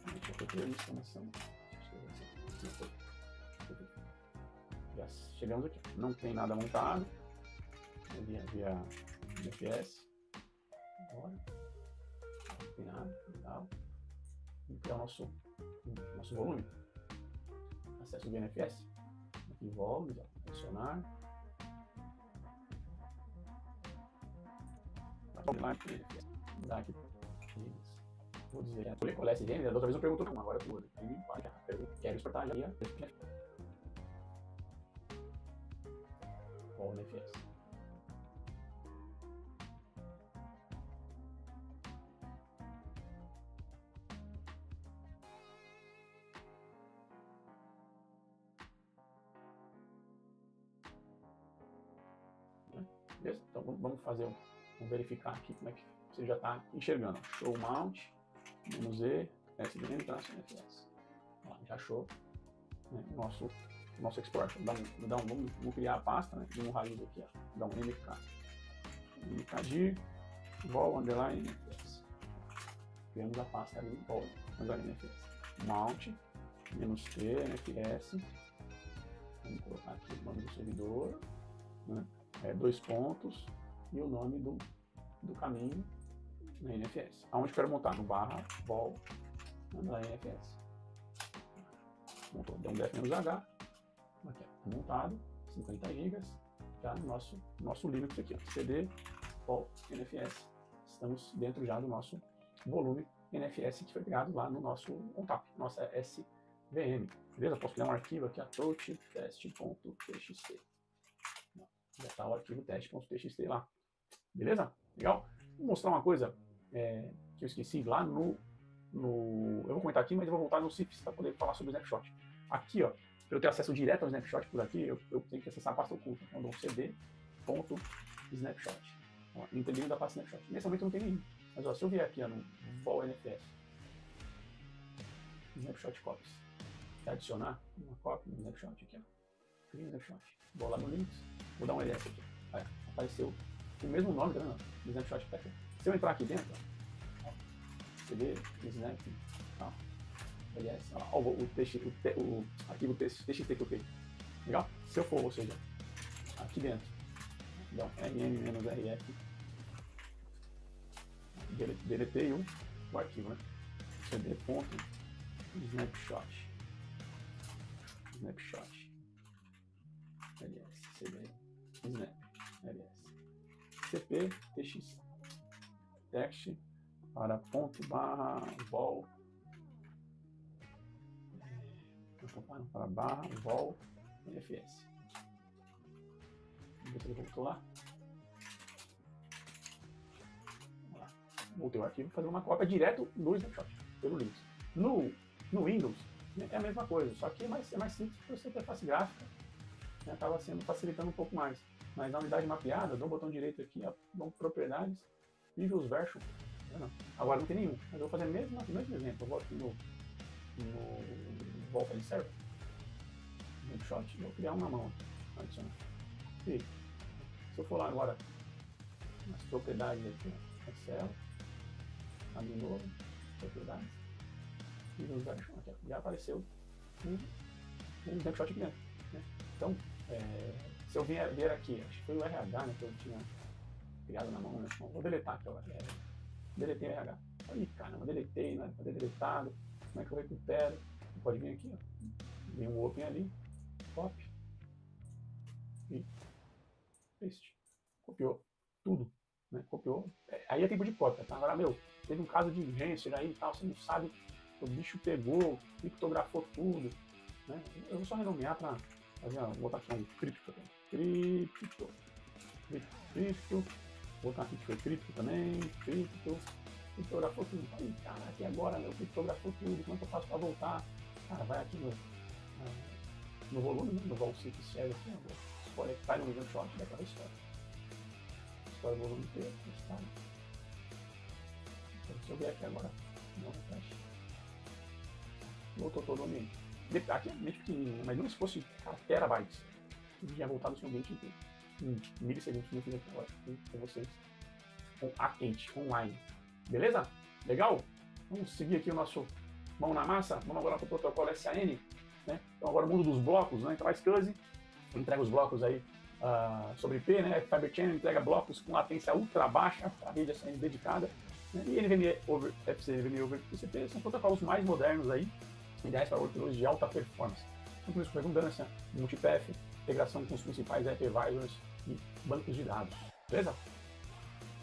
Deixa eu ter a instalação. Já chegamos aqui. Não tem nada montado. Via NFS. Agora. Não tem nada. Legal. Vamos criar o nosso volume. Acesso do NFS. Aqui volume, adicionar. Dá aqui. Vou dizer, qual é esse gênero? Da outra vez eu pergunto como, agora eu quero exportar já. Qual o NFS? Beleza? Então vamos fazer vamos verificar aqui como é que você já está enxergando. Show mount, -E, SVN/NFS. Já achou, né, o nosso export. Vamos criar a pasta, né, de um raiz aqui, ó. Dá um mkdir vol underline NFS. Criamos a pasta ali, vol underline NFS. Mount, -T, NFS. Vamos colocar aqui o nome do servidor, né? 2 pontos e o nome do caminho na NFS. Aonde eu quero montar? No /vol na NFS. Montou, deu um def-h, aqui, montado, 50 GB, já no nosso Linux aqui, ó, CD, vol, NFS. Estamos dentro já do nosso volume NFS que foi criado lá no nosso ONTAP, nossa SVM. Beleza? Posso criar um arquivo aqui, approach test.txt. Já está o arquivo teste.txt lá. Beleza? Legal? Vou mostrar uma coisa que eu esqueci lá eu vou comentar aqui, mas eu vou voltar no CIFS para poder falar sobre o snapshot. Aqui, ó, para eu ter acesso direto ao snapshot por aqui, eu tenho que acessar a pasta oculta. Então, eu dou cd.snapshot. Integrando da pasta snapshot. Nesse momento não tem nenhum. Mas ó, se eu vier aqui ó, no vol NFS, snapshot copies, e adicionar uma cópia do snapshot aqui, ó. Cria snapshot. Vou lá no Linux, vou dar um ls aqui. Aí, apareceu o mesmo nome, tá vendo? Do snapshot tá aqui. Se eu entrar aqui dentro, ó, cd, snap, ó, ls, ó, o arquivo txt que eu criei. Legal? Se eu for, ou seja, aqui dentro, então, rm-rf, deletei o arquivo, né? cd.snapshot. snapshot, ls, cd, snap, ls, cp, tx, text, para ponto barra vol, para barra vol, nfs. Vamos ver se ele voltou lá. Voltei o arquivo, fazer uma cópia direto do snapshot, pelo Linux. No Windows, né, é a mesma coisa, só que é mais simples para você ter face gráfica, né, acaba facilitando um pouco mais. Mas na unidade mapeada, dou o botão direito aqui, dou propriedades, Visuals Version. Agora não tem nenhum, mas eu vou fazer o mesmo exemplo. Eu vou aqui no Volta de Server, snapshot, vou criar uma mão aqui, adicionar. E se eu for lá agora nas propriedades aqui, Excel, abrir novo, propriedades, Visuals Version, aqui, já apareceu um snapshot aqui dentro, né? Então, se eu vier aqui, acho que foi o RH, né, que eu tinha criado na mão, né? Bom, vou deletar aqui, ó, deletei o RH. Aí, caramba, deletei, né? Pode ter deletado. Como é que eu recupero? Pode vir aqui, ó. Vem um open ali, copy e paste. Copiou tudo, né? Copiou. Aí é tempo de cópia, tá? Agora, meu, teve um caso de urgência aí e tal, você não sabe, o bicho pegou, criptografou tudo, né? Eu vou só renomear para fazer, vou botar aqui um cripto, vou botar aqui que foi cripto também, criptografou tudo. Aí, cara, aqui agora, meu, criptografou tudo, como é que eu faço para voltar? Cara, vai aqui no volume, né, no vol serve aqui, vou escolher que tá no snapshot daquela história. Escolhe o volume inteiro, está. Então, se eu vier aqui agora, não fecha. Voltou todo o ambiente. Aqui é meio pequenininho, mas não se fosse terabytes, ele já voltado no seu ambiente inteiro. Em milissegundos que eu fiz aqui agora com vocês, a quente, online. Beleza? Legal? Vamos seguir aqui o nosso mão na massa. Vamos agora para o protocolo SAN, né? Então agora o mundo dos blocos, né? Então a SCSI entrega os blocos aí sobre IP, né? Fiber Channel entrega blocos com latência ultra baixa para a rede SAN dedicada, né? E NVMe over FC, NVMe over TCP são protocolos mais modernos aí, ideais para workloads de alta performance. Então, com isso, com redundância, multipath, integração com os principais hypervisors e bancos de dados. Beleza?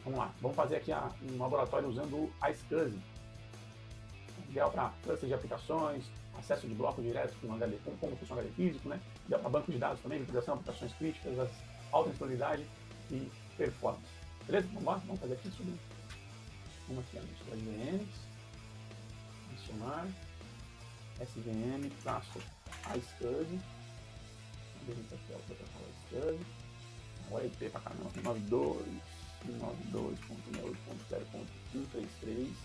Vamos lá. Vamos fazer aqui um laboratório usando a SCSI. Ideal para cluster de aplicações, acesso de bloco direto com HD, como funciona o HD físico, né? Ideal para banco de dados também, integração de aplicações críticas, alta disponibilidade e performance. Beleza? Vamos lá? Vamos fazer aqui sobre. Vamos aqui nos SVMs. Adicionar. SVM, traço a SCSI. Vamos aqui o protocolo SCSI. Agora IP para caramba, 92.168.0.133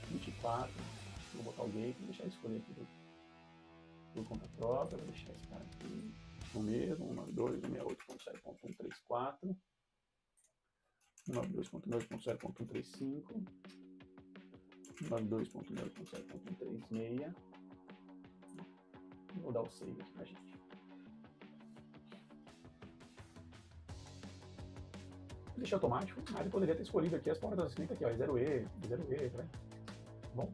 24. Vou botar o gate, vou deixar ele escolher aqui por conta própria, vou deixar esse cara aqui no mesmo, 192.168.0.134, 192.168.0.135, 192.168.0.136. Vou dar o save aqui pra gente. Deixei automático, mas eu poderia ter escolhido aqui as portas escritas aqui, ó, 0E, 0E, tá? Bom.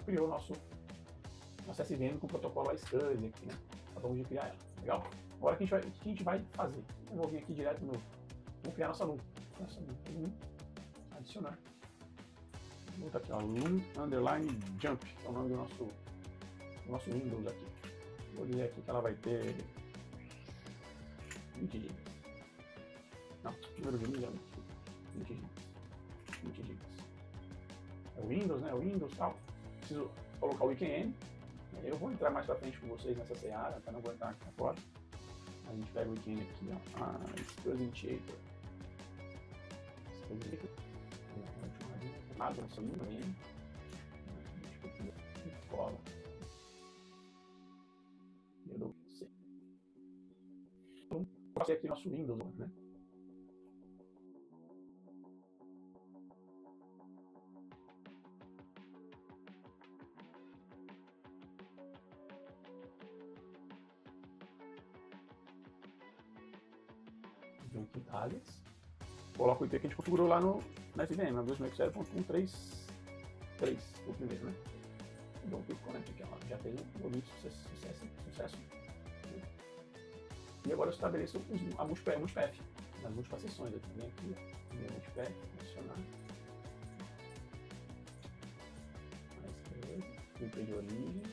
Criou nosso SVM com o protocolo SCSI aqui, né? Acabamos de criar ela. Legal? Agora o que a gente vai fazer? Eu vou vir aqui direto no. Vamos criar nossa loom. Adicionar. Vou botar aqui, ó, loom underline jump, que é o nome do nosso Windows aqui. Vou dizer aqui que ela vai ter 20 GB. Não, número de GB é 20 GB. 20 GB. É o Windows, né? O Windows e tal. Preciso colocar o IQN. Eu vou entrar mais pra frente com vocês nessa seara, para não aguentar aqui agora. A gente pega o IQN aqui, ó. SCSI Initiator. SCSI Initiator. Nada, nossa língua aí. Cola. Eu dou C. Então, vou fazer aqui nosso Windows, né? Vem aqui Alex. Coloca o IP que a gente configurou lá na SVM, 2.0.133, o primeiro, né? dou um quick connect aqui, ó, já fez um volume de sucesso. E agora eu estabeleço a multipath, nas múltiplas sessões. Eu venho aqui, minha multipath, adicionar. Filtro de origem.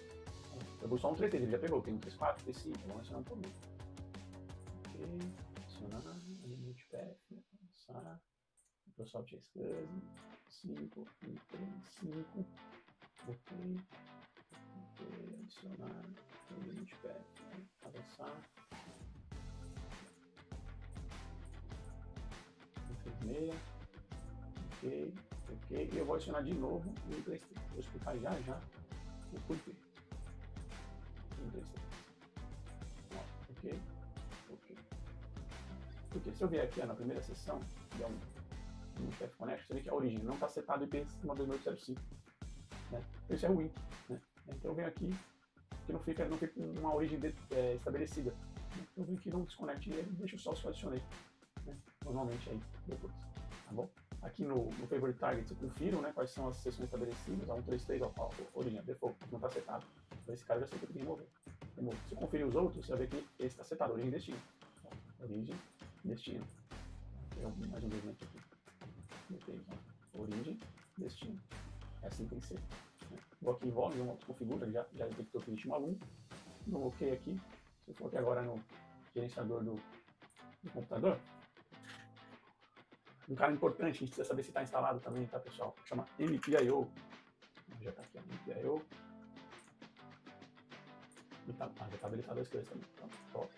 Eu vou só um 3D, ele já pegou, tem um 3.4, 3.5, vamos adicionar um por mim. Ok, adicionar, multipath, avançar, Microsoft SCSI, 5, 5, ok, adicionar, multipath, avançar, 36, ok, e eu vou adicionar de novo o 3D, vou explicar já o porquê. Ok. Porque se eu vier aqui na primeira sessão, que é um multipath connect, você vê que a origem não está setado IP 12805, né? Isso é ruim, né? Então eu venho aqui, que não fica uma origem estabelecida. Né? Eu venho aqui, não desconecte ele, deixa só o que eu adicionei, né? Normalmente aí depois, tá bom? Aqui no Favorite Targets eu confiro, né, quais são as sessões estabelecidas, a 133, ó, origem, default, não está setado. Então esse cara eu já sei que eu tenho que remover. Se eu conferir os outros, você vai ver que esse está setado, origem e destino. Origem, destino. Tem mais um movimento aqui. Botei, origem, destino. É assim que tem que ser. Né? Vou aqui em volume, eu configuro, já detectou que existe um aluno. Dou um OK aqui. Se eu for aqui agora no gerenciador do computador, um cara importante, a gente precisa saber se está instalado também, tá, pessoal? Chama MPIO. Já está aqui, MPIO. E tá, já está habilitado as coisas também. Então, top.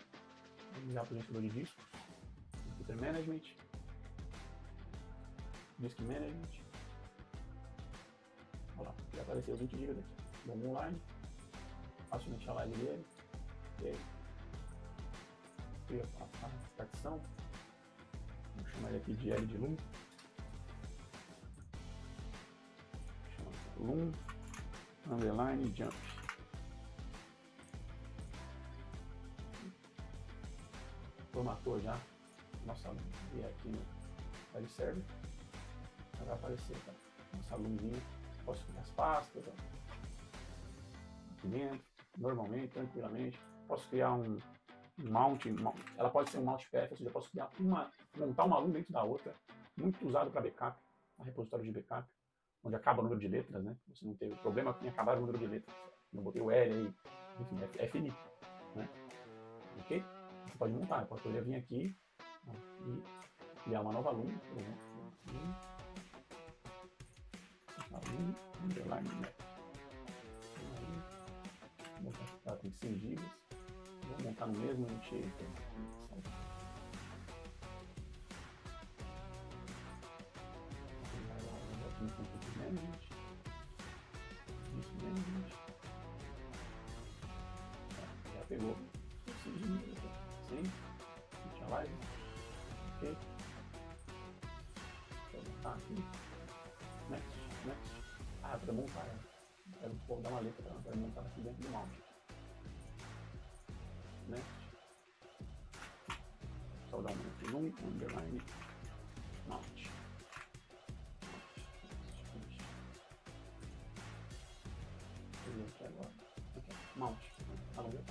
Vamos já para o gerenciador de disco. Computer Management. Disk Management. Olha lá, já apareceu 20 GB aqui. Vamos online. Facilmente a live dele. Ok. Cria a partição. Vou chamar ele aqui de L de Loom. Chama Loom underline jump. Formatou já. Nossa, e aqui no file server. Vai aparecer, tá? Nossa Loomzinha. Posso criar as pastas, ó. Aqui dentro, normalmente, tranquilamente. Posso criar um mount, ela pode ser um mount path, ou seja, eu posso criar montar uma Loom dentro da outra, muito usado para backup, um repositório de backup, onde acaba o número de letras, né? Você não teve problema em acabar o número de letras. Não botei o L aí, enfim, é finito, né? Ok? Você pode montar, eu poderia vir aqui e criar uma nova Loom, por exemplo. Loom, underline, né? Ela tem 100 GB. Vou montar no mesmo shape. Aqui no Computer Management. Disk Management. Já pegou. 100 GB. 100. Initialize. Ok. Deixa eu montar aqui. Next. Ah, para montar. Vou dar uma letra para montar aqui dentro do mount. Next. Só dar um Loom underline mount. Aqui agora. Aqui, mount. A longa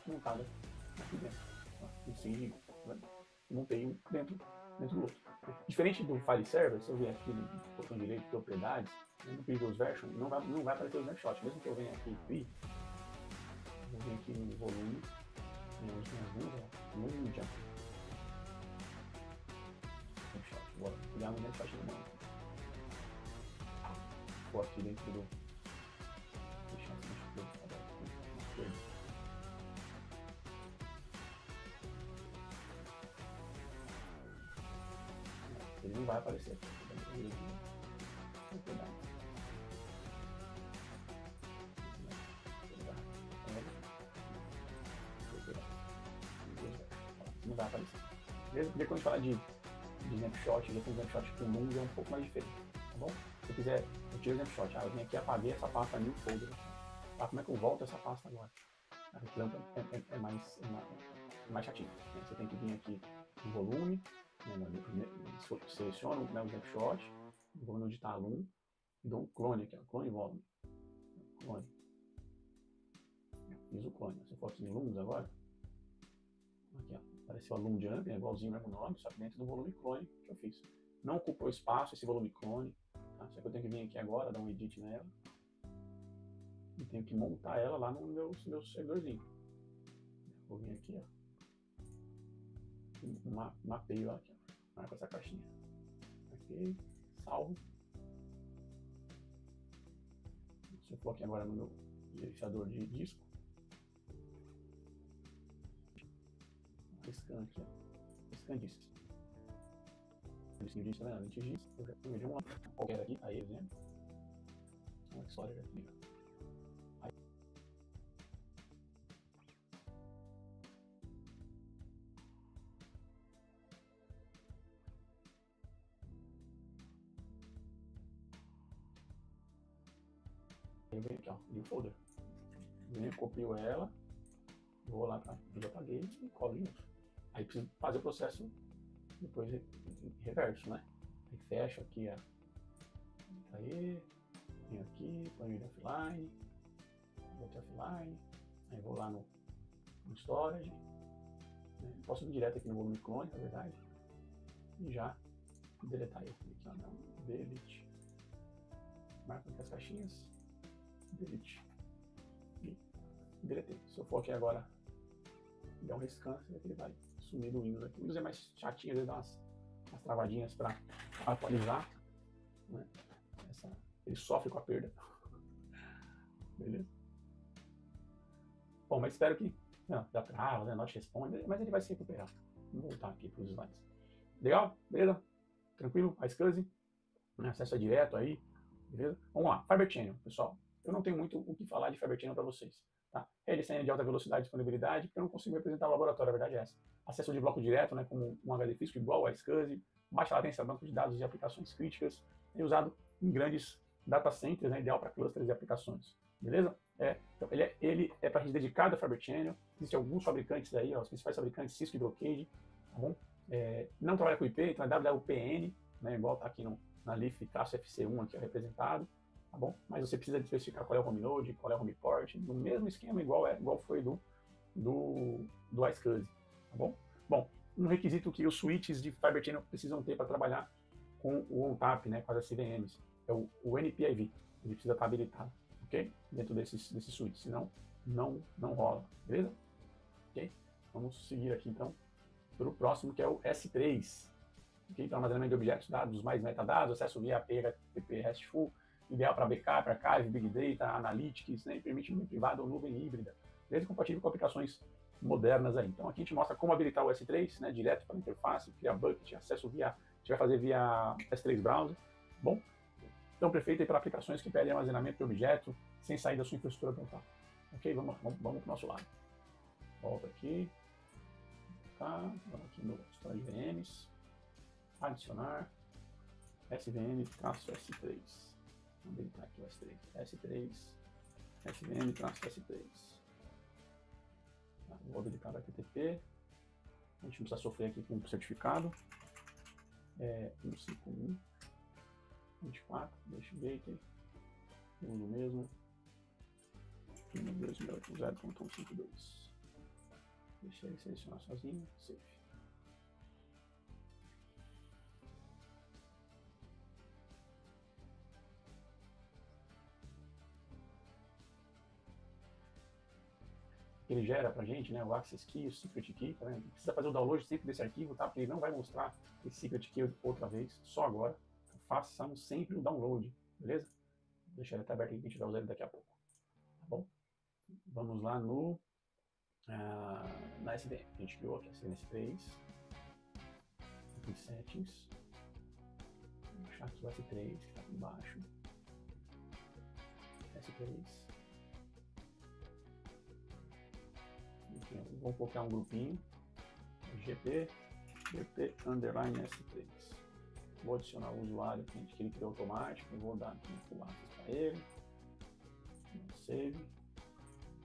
montada aqui dentro. Em 100 GB. Montei um dentro do outro. Diferente do file server, se eu vier aqui no botão direito de propriedades, no Previous Version, não vai aparecer o snapshot. Mesmo que eu venha aqui e vou vir aqui no volume, onde tem as luvas, volume jump. Snapshot. Bora criar um snapshot na mão. Vou aqui dentro do. Deixar esse snapshot aberto. Ele não vai aparecer aqui. Não vai aparecer. Mesmo que quando a gente fala de snapshot, já tem snapshot com Loom, é um pouco mais diferente, tá bom? Se eu quiser, eu tiro o snapshot, eu vim aqui apaguei essa pasta new folder. Ah, como é que eu volto essa pasta agora? A reclampa é mais chatinho. Né? Você tem que vir aqui no volume, seleciono o snapshot, vou no editar Loom, e dou um clone aqui, clone volume. Clone. fiz o clone. Se eu for aqui em Lumos agora, aqui ó, apareceu a Loom Jump, é igualzinho ao mesmo nome, só que dentro do volume clone que eu fiz. Não ocupou espaço esse volume clone, tá? Só que eu tenho que vir aqui agora, dar um edit nela. E tenho que montar ela lá no meu servidorzinho. Vou vir aqui, ó. Mapeio ela aqui, ó. Marco essa caixinha. Ok, salvo. Se eu for aqui agora no meu gerenciador de disco, scan aqui, ó. Scan disks. Disquinho de tá vendo? 20 GB. Eu já tenho de um qualquer aqui, aí, exemplo. Uma história aqui, ó. Eu venho aqui, ó, new folder. Eu copio ela, vou lá para eu apaguei e colo junto. Aí preciso fazer o processo depois reverso, né? Aí fecho aqui, ó. Aí, venho aqui, põe ele offline, boto offline, aí vou lá no storage, né? Posso ir direto aqui no volume clone, na verdade, e já deletar ele aqui, ó, não, delete. Marco aqui as caixinhas, delete. E deletei. Se eu for aqui agora, der um rescan, ele vai sumir do Windows aqui. O Windows é mais chatinho, às vezes dá umas travadinhas para atualizar, né? Ele sofre com a perda. Beleza? Bom, mas espero que não, dá trava, né? Not responde, mas ele vai se recuperar. Vou voltar aqui para os slides. Legal? Beleza? Tranquilo? A SCSI, né? Acesso direto aí. Beleza? Vamos lá. Fiber Channel, pessoal. Eu não tenho muito o que falar de Fiber Channel para vocês. Tá? LCN de alta velocidade e disponibilidade, porque eu não consigo representar o laboratório, a verdade é essa. Acesso de bloco direto, né, como um HD físico igual a SCSI, baixa latência, banco de dados e aplicações críticas, é usado em grandes data centers, né, ideal para clusters e aplicações. Beleza? Então ele é para rede dedicada a Fiber Channel. Existem alguns fabricantes aí, ó, os principais fabricantes, Cisco e Brocade, tá bom? Não trabalha com IP, então é WWPN, né, igual está aqui na LIF-FC1 aqui representado. Tá bom? Mas você precisa especificar qual é o home node, qual é o home port, no mesmo esquema, igual foi do iSCSI, tá bom? Bom, um requisito que os switches de Fiber Channel precisam ter para trabalhar com o ONTAP, né, com as CVMs, é o NPIV, ele precisa estar habilitado, ok? Dentro desses switches, senão não rola, beleza? Ok? Vamos seguir aqui então para o próximo, que é o S3, ok? Então, armazenamento de objetos, dados mais metadados, acesso via PHTP RESTful, ideal para backup, archive, big data, analytics, né, e permite nuvem privada ou nuvem híbrida, desde compatível com aplicações modernas aí. Então aqui a gente mostra como habilitar o S3, né, direto para a interface, criar bucket, acesso via, a gente vai fazer via S3 Browser, bom? Então perfeito aí para aplicações que pedem armazenamento de objeto sem sair da sua infraestrutura local. Ok, vamos para o nosso lado. Volta aqui, vamos aqui no Storage VMs, adicionar SVM-S3. Vamos habilitar aqui o S3, SVM-S3. Vou habilitar o HTTP. A gente não precisa sofrer aqui com o certificado. 151 24, deixa o gateway. Uso o mesmo. 1.2.0.152. Deixa ele selecionar sozinho. Save. Ele gera pra gente, né, o access key, o secret key, tá vendo? Precisa fazer o download sempre desse arquivo, tá? Porque ele não vai mostrar esse secret key outra vez, só agora. Então, façamos sempre o download, beleza? Vou deixar ele até aberto aqui, a gente vai usar ele daqui a pouco, tá bom? Vamos lá na SVM, a gente criou aqui a CNS3, aqui em settings, vou achar aqui o S3, que está aqui embaixo, S3, vou colocar um grupinho, GP underline S3. Vou adicionar o usuário que ele criou automático, eu vou dar aqui um full access para ele, save,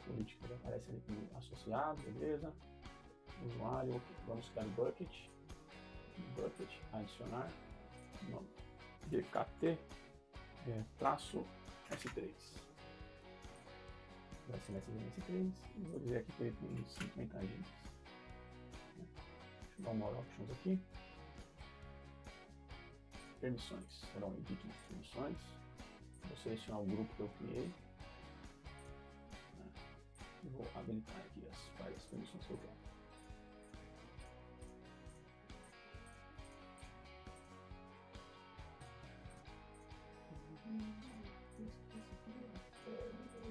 política já aparece ali como associado, beleza? Usuário, vamos criar o bucket, adicionar, nome, DKT, traço S3. vai ser nessa MS3, e vou dizer aqui que ele tem 50 agentes. Deixa eu dar more options aqui. Permissões, serão edit permissões. Vou selecionar o grupo que eu criei. E vou habilitar aqui as várias permissões que eu quero.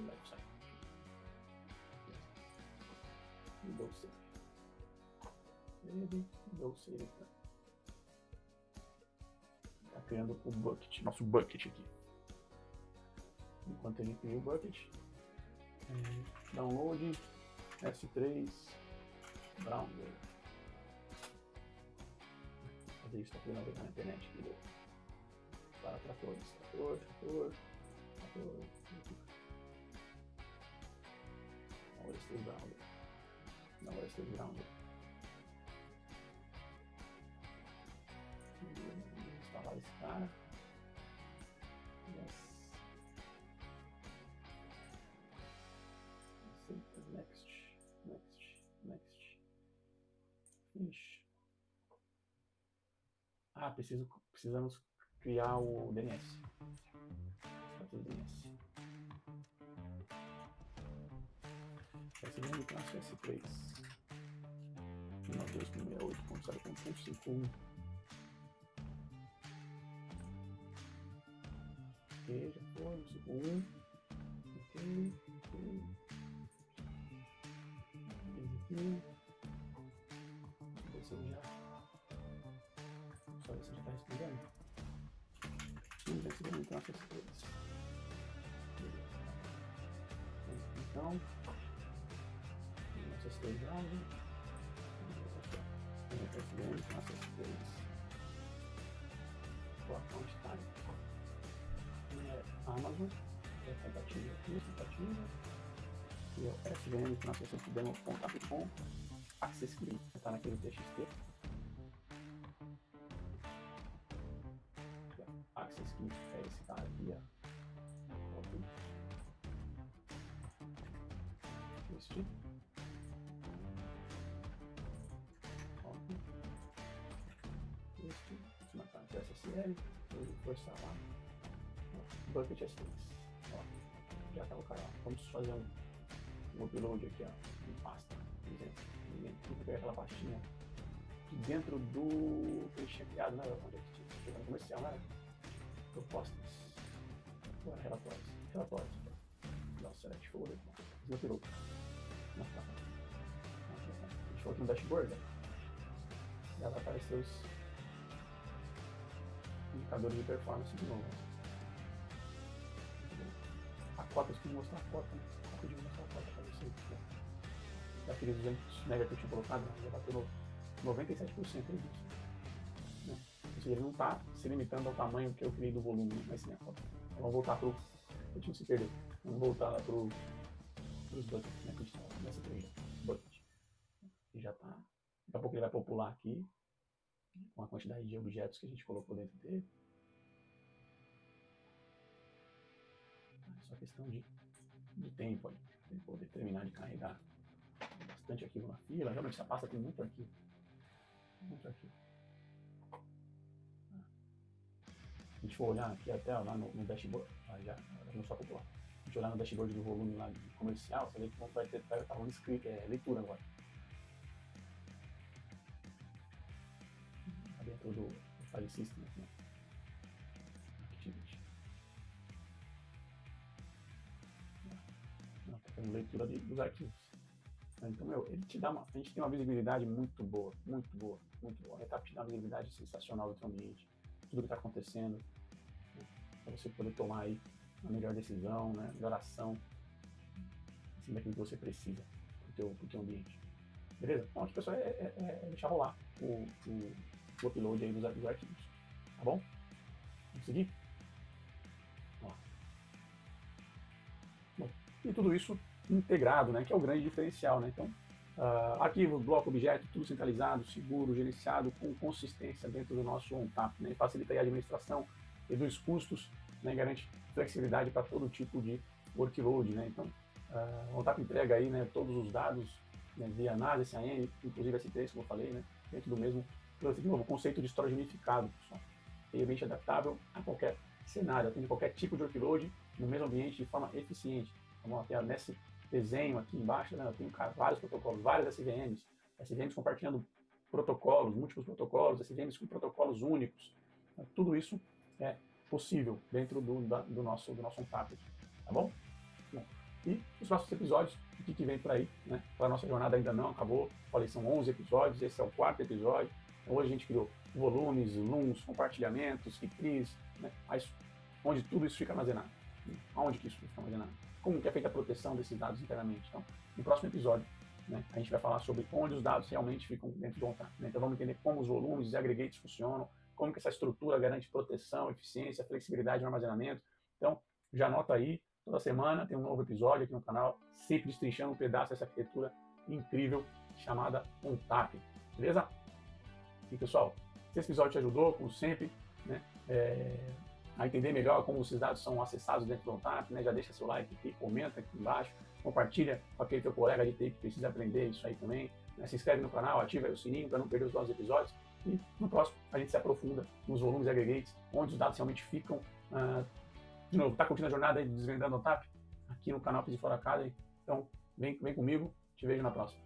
Left side. Windows save. Windows save. Tá criando o bucket, nosso bucket aqui. Enquanto ele cria o bucket, download S3 Browser. Fazer isso para navegar na internet. Para tratores, trator. Não, S3 Browser. Não, S3 Browser. Vou instalar esse cara. Yes. Next. Finish. Precisamos criar o DNS. Esse nome classe S3. 192.68.0.51. Ok, já foi, no segundo. Ok. Você já. Só ver se já está respondendo. Sim, está respondendo então essas coisas. Então, nossas três browsers. Nossas três. O account type. Amazon, é compatível. E o SVN que nós recebemos demo.com, access key, está naquele TXT. Access key é esse cara aqui, ó. Ok. Este. Ok. Este. Vamos marcar no SSL. Vou forçar lá. Bucket S3. Ó, já tá o cara. Vamos fazer um upload aqui, ó, em pasta, por exemplo. Vou pegar aquela pastinha de dentro do que a gente tinha criado, né? Onde é que tinha no comercial, né? Propostas. Agora, relatórios. Nossa, select folder. Fazer upload. A gente for aqui no dashboard, né? Já vai aparecer os indicadores de performance de novo. A cota, eu esqueci de mostrar a cota, né? Eu podia mostrar a cota para vocês. Daqueles 200 MB que eu tinha colocado, já bateu 97% aí disso. Né? Ou seja, ele não está se limitando ao tamanho que eu criei do volume, mas sim a cota. Então, vamos voltar para o. Eu tinha que se perder. Vamos voltar lá para os buckets, né? Que a gente está nessa trilha. Bucket. E já está. Daqui a pouco ele vai popular aqui com a quantidade de objetos que a gente colocou dentro dele. É só questão de tempo aí, para ele poder terminar de carregar bastante arquivo na fila. Realmente essa pasta tem muito arquivo. A gente for olhar aqui até lá no dashboard, já não só popular. A gente olhar no dashboard do volume lá de comercial, você vê que vai estar falando escrito, leitura agora. Tá dentro do file system aqui, né? Activity. Não, tá fazendo leitura dos arquivos. Então, ele te dá a gente tem uma visibilidade muito boa. A etapa te dá uma visibilidade sensacional do seu ambiente, tudo que está acontecendo, né? Para você poder tomar aí a melhor decisão, né? A melhor ação, assim, daquilo que você precisa para o teu ambiente. Beleza? Então, aqui, pessoal, é deixar rolar o upload aí dos arquivos. Tá bom? Vamos seguir? Ó. Bom, e tudo isso integrado, né, que é o grande diferencial, né? Então, arquivo, bloco, objeto, tudo centralizado, seguro, gerenciado, com consistência dentro do nosso ONTAP, né? Facilita aí a administração, reduz custos, né? Garante flexibilidade para todo tipo de workload, né? Então, O ONTAP entrega aí, né, todos os dados, né, via análise, SAM, inclusive S3, como eu falei, né, dentro do mesmo, de novo, conceito de storage unificado, pessoal. Realmente adaptável a qualquer cenário, atende qualquer tipo de workload no mesmo ambiente de forma eficiente. Vamos até nesse desenho aqui embaixo, né, eu tenho vários protocolos, várias SVMs compartilhando protocolos, múltiplos protocolos, SVMs com protocolos únicos. Tudo isso é possível dentro do nosso ONTAP, tá bom? Bom, e os próximos episódios, o que vem por aí, né? A nossa jornada ainda não acabou, falei, são 11 episódios, esse é o 4º episódio. Então, hoje a gente criou volumes, LUNs, compartilhamentos, FIPRIs, né? Mas onde tudo isso fica armazenado? Aonde que isso fica armazenado? Como que é feita a proteção desses dados internamente? Então, no próximo episódio, né, a gente vai falar sobre onde os dados realmente ficam dentro do ONTAP. Né? Então, vamos entender como os volumes e aggregates funcionam, como que essa estrutura garante proteção, eficiência, flexibilidade no armazenamento. Então, já anota aí, toda semana tem um novo episódio aqui no canal, sempre destrinchando um pedaço dessa arquitetura incrível chamada ONTAP. Beleza? E pessoal, se esse episódio te ajudou, como sempre, né, a entender melhor como esses dados são acessados dentro do ONTAP, né, já deixa seu like aqui, comenta aqui embaixo, compartilha com aquele teu colega de TI que precisa aprender isso aí também, né, se inscreve no canal, ativa aí o sininho para não perder os novos episódios. E no próximo a gente se aprofunda nos volumes e aggregates, onde os dados realmente ficam. De novo, está curtindo a jornada aí de Desvendando ONTAP? Aqui no canal PZ4 Academy. Então, vem comigo, te vejo na próxima.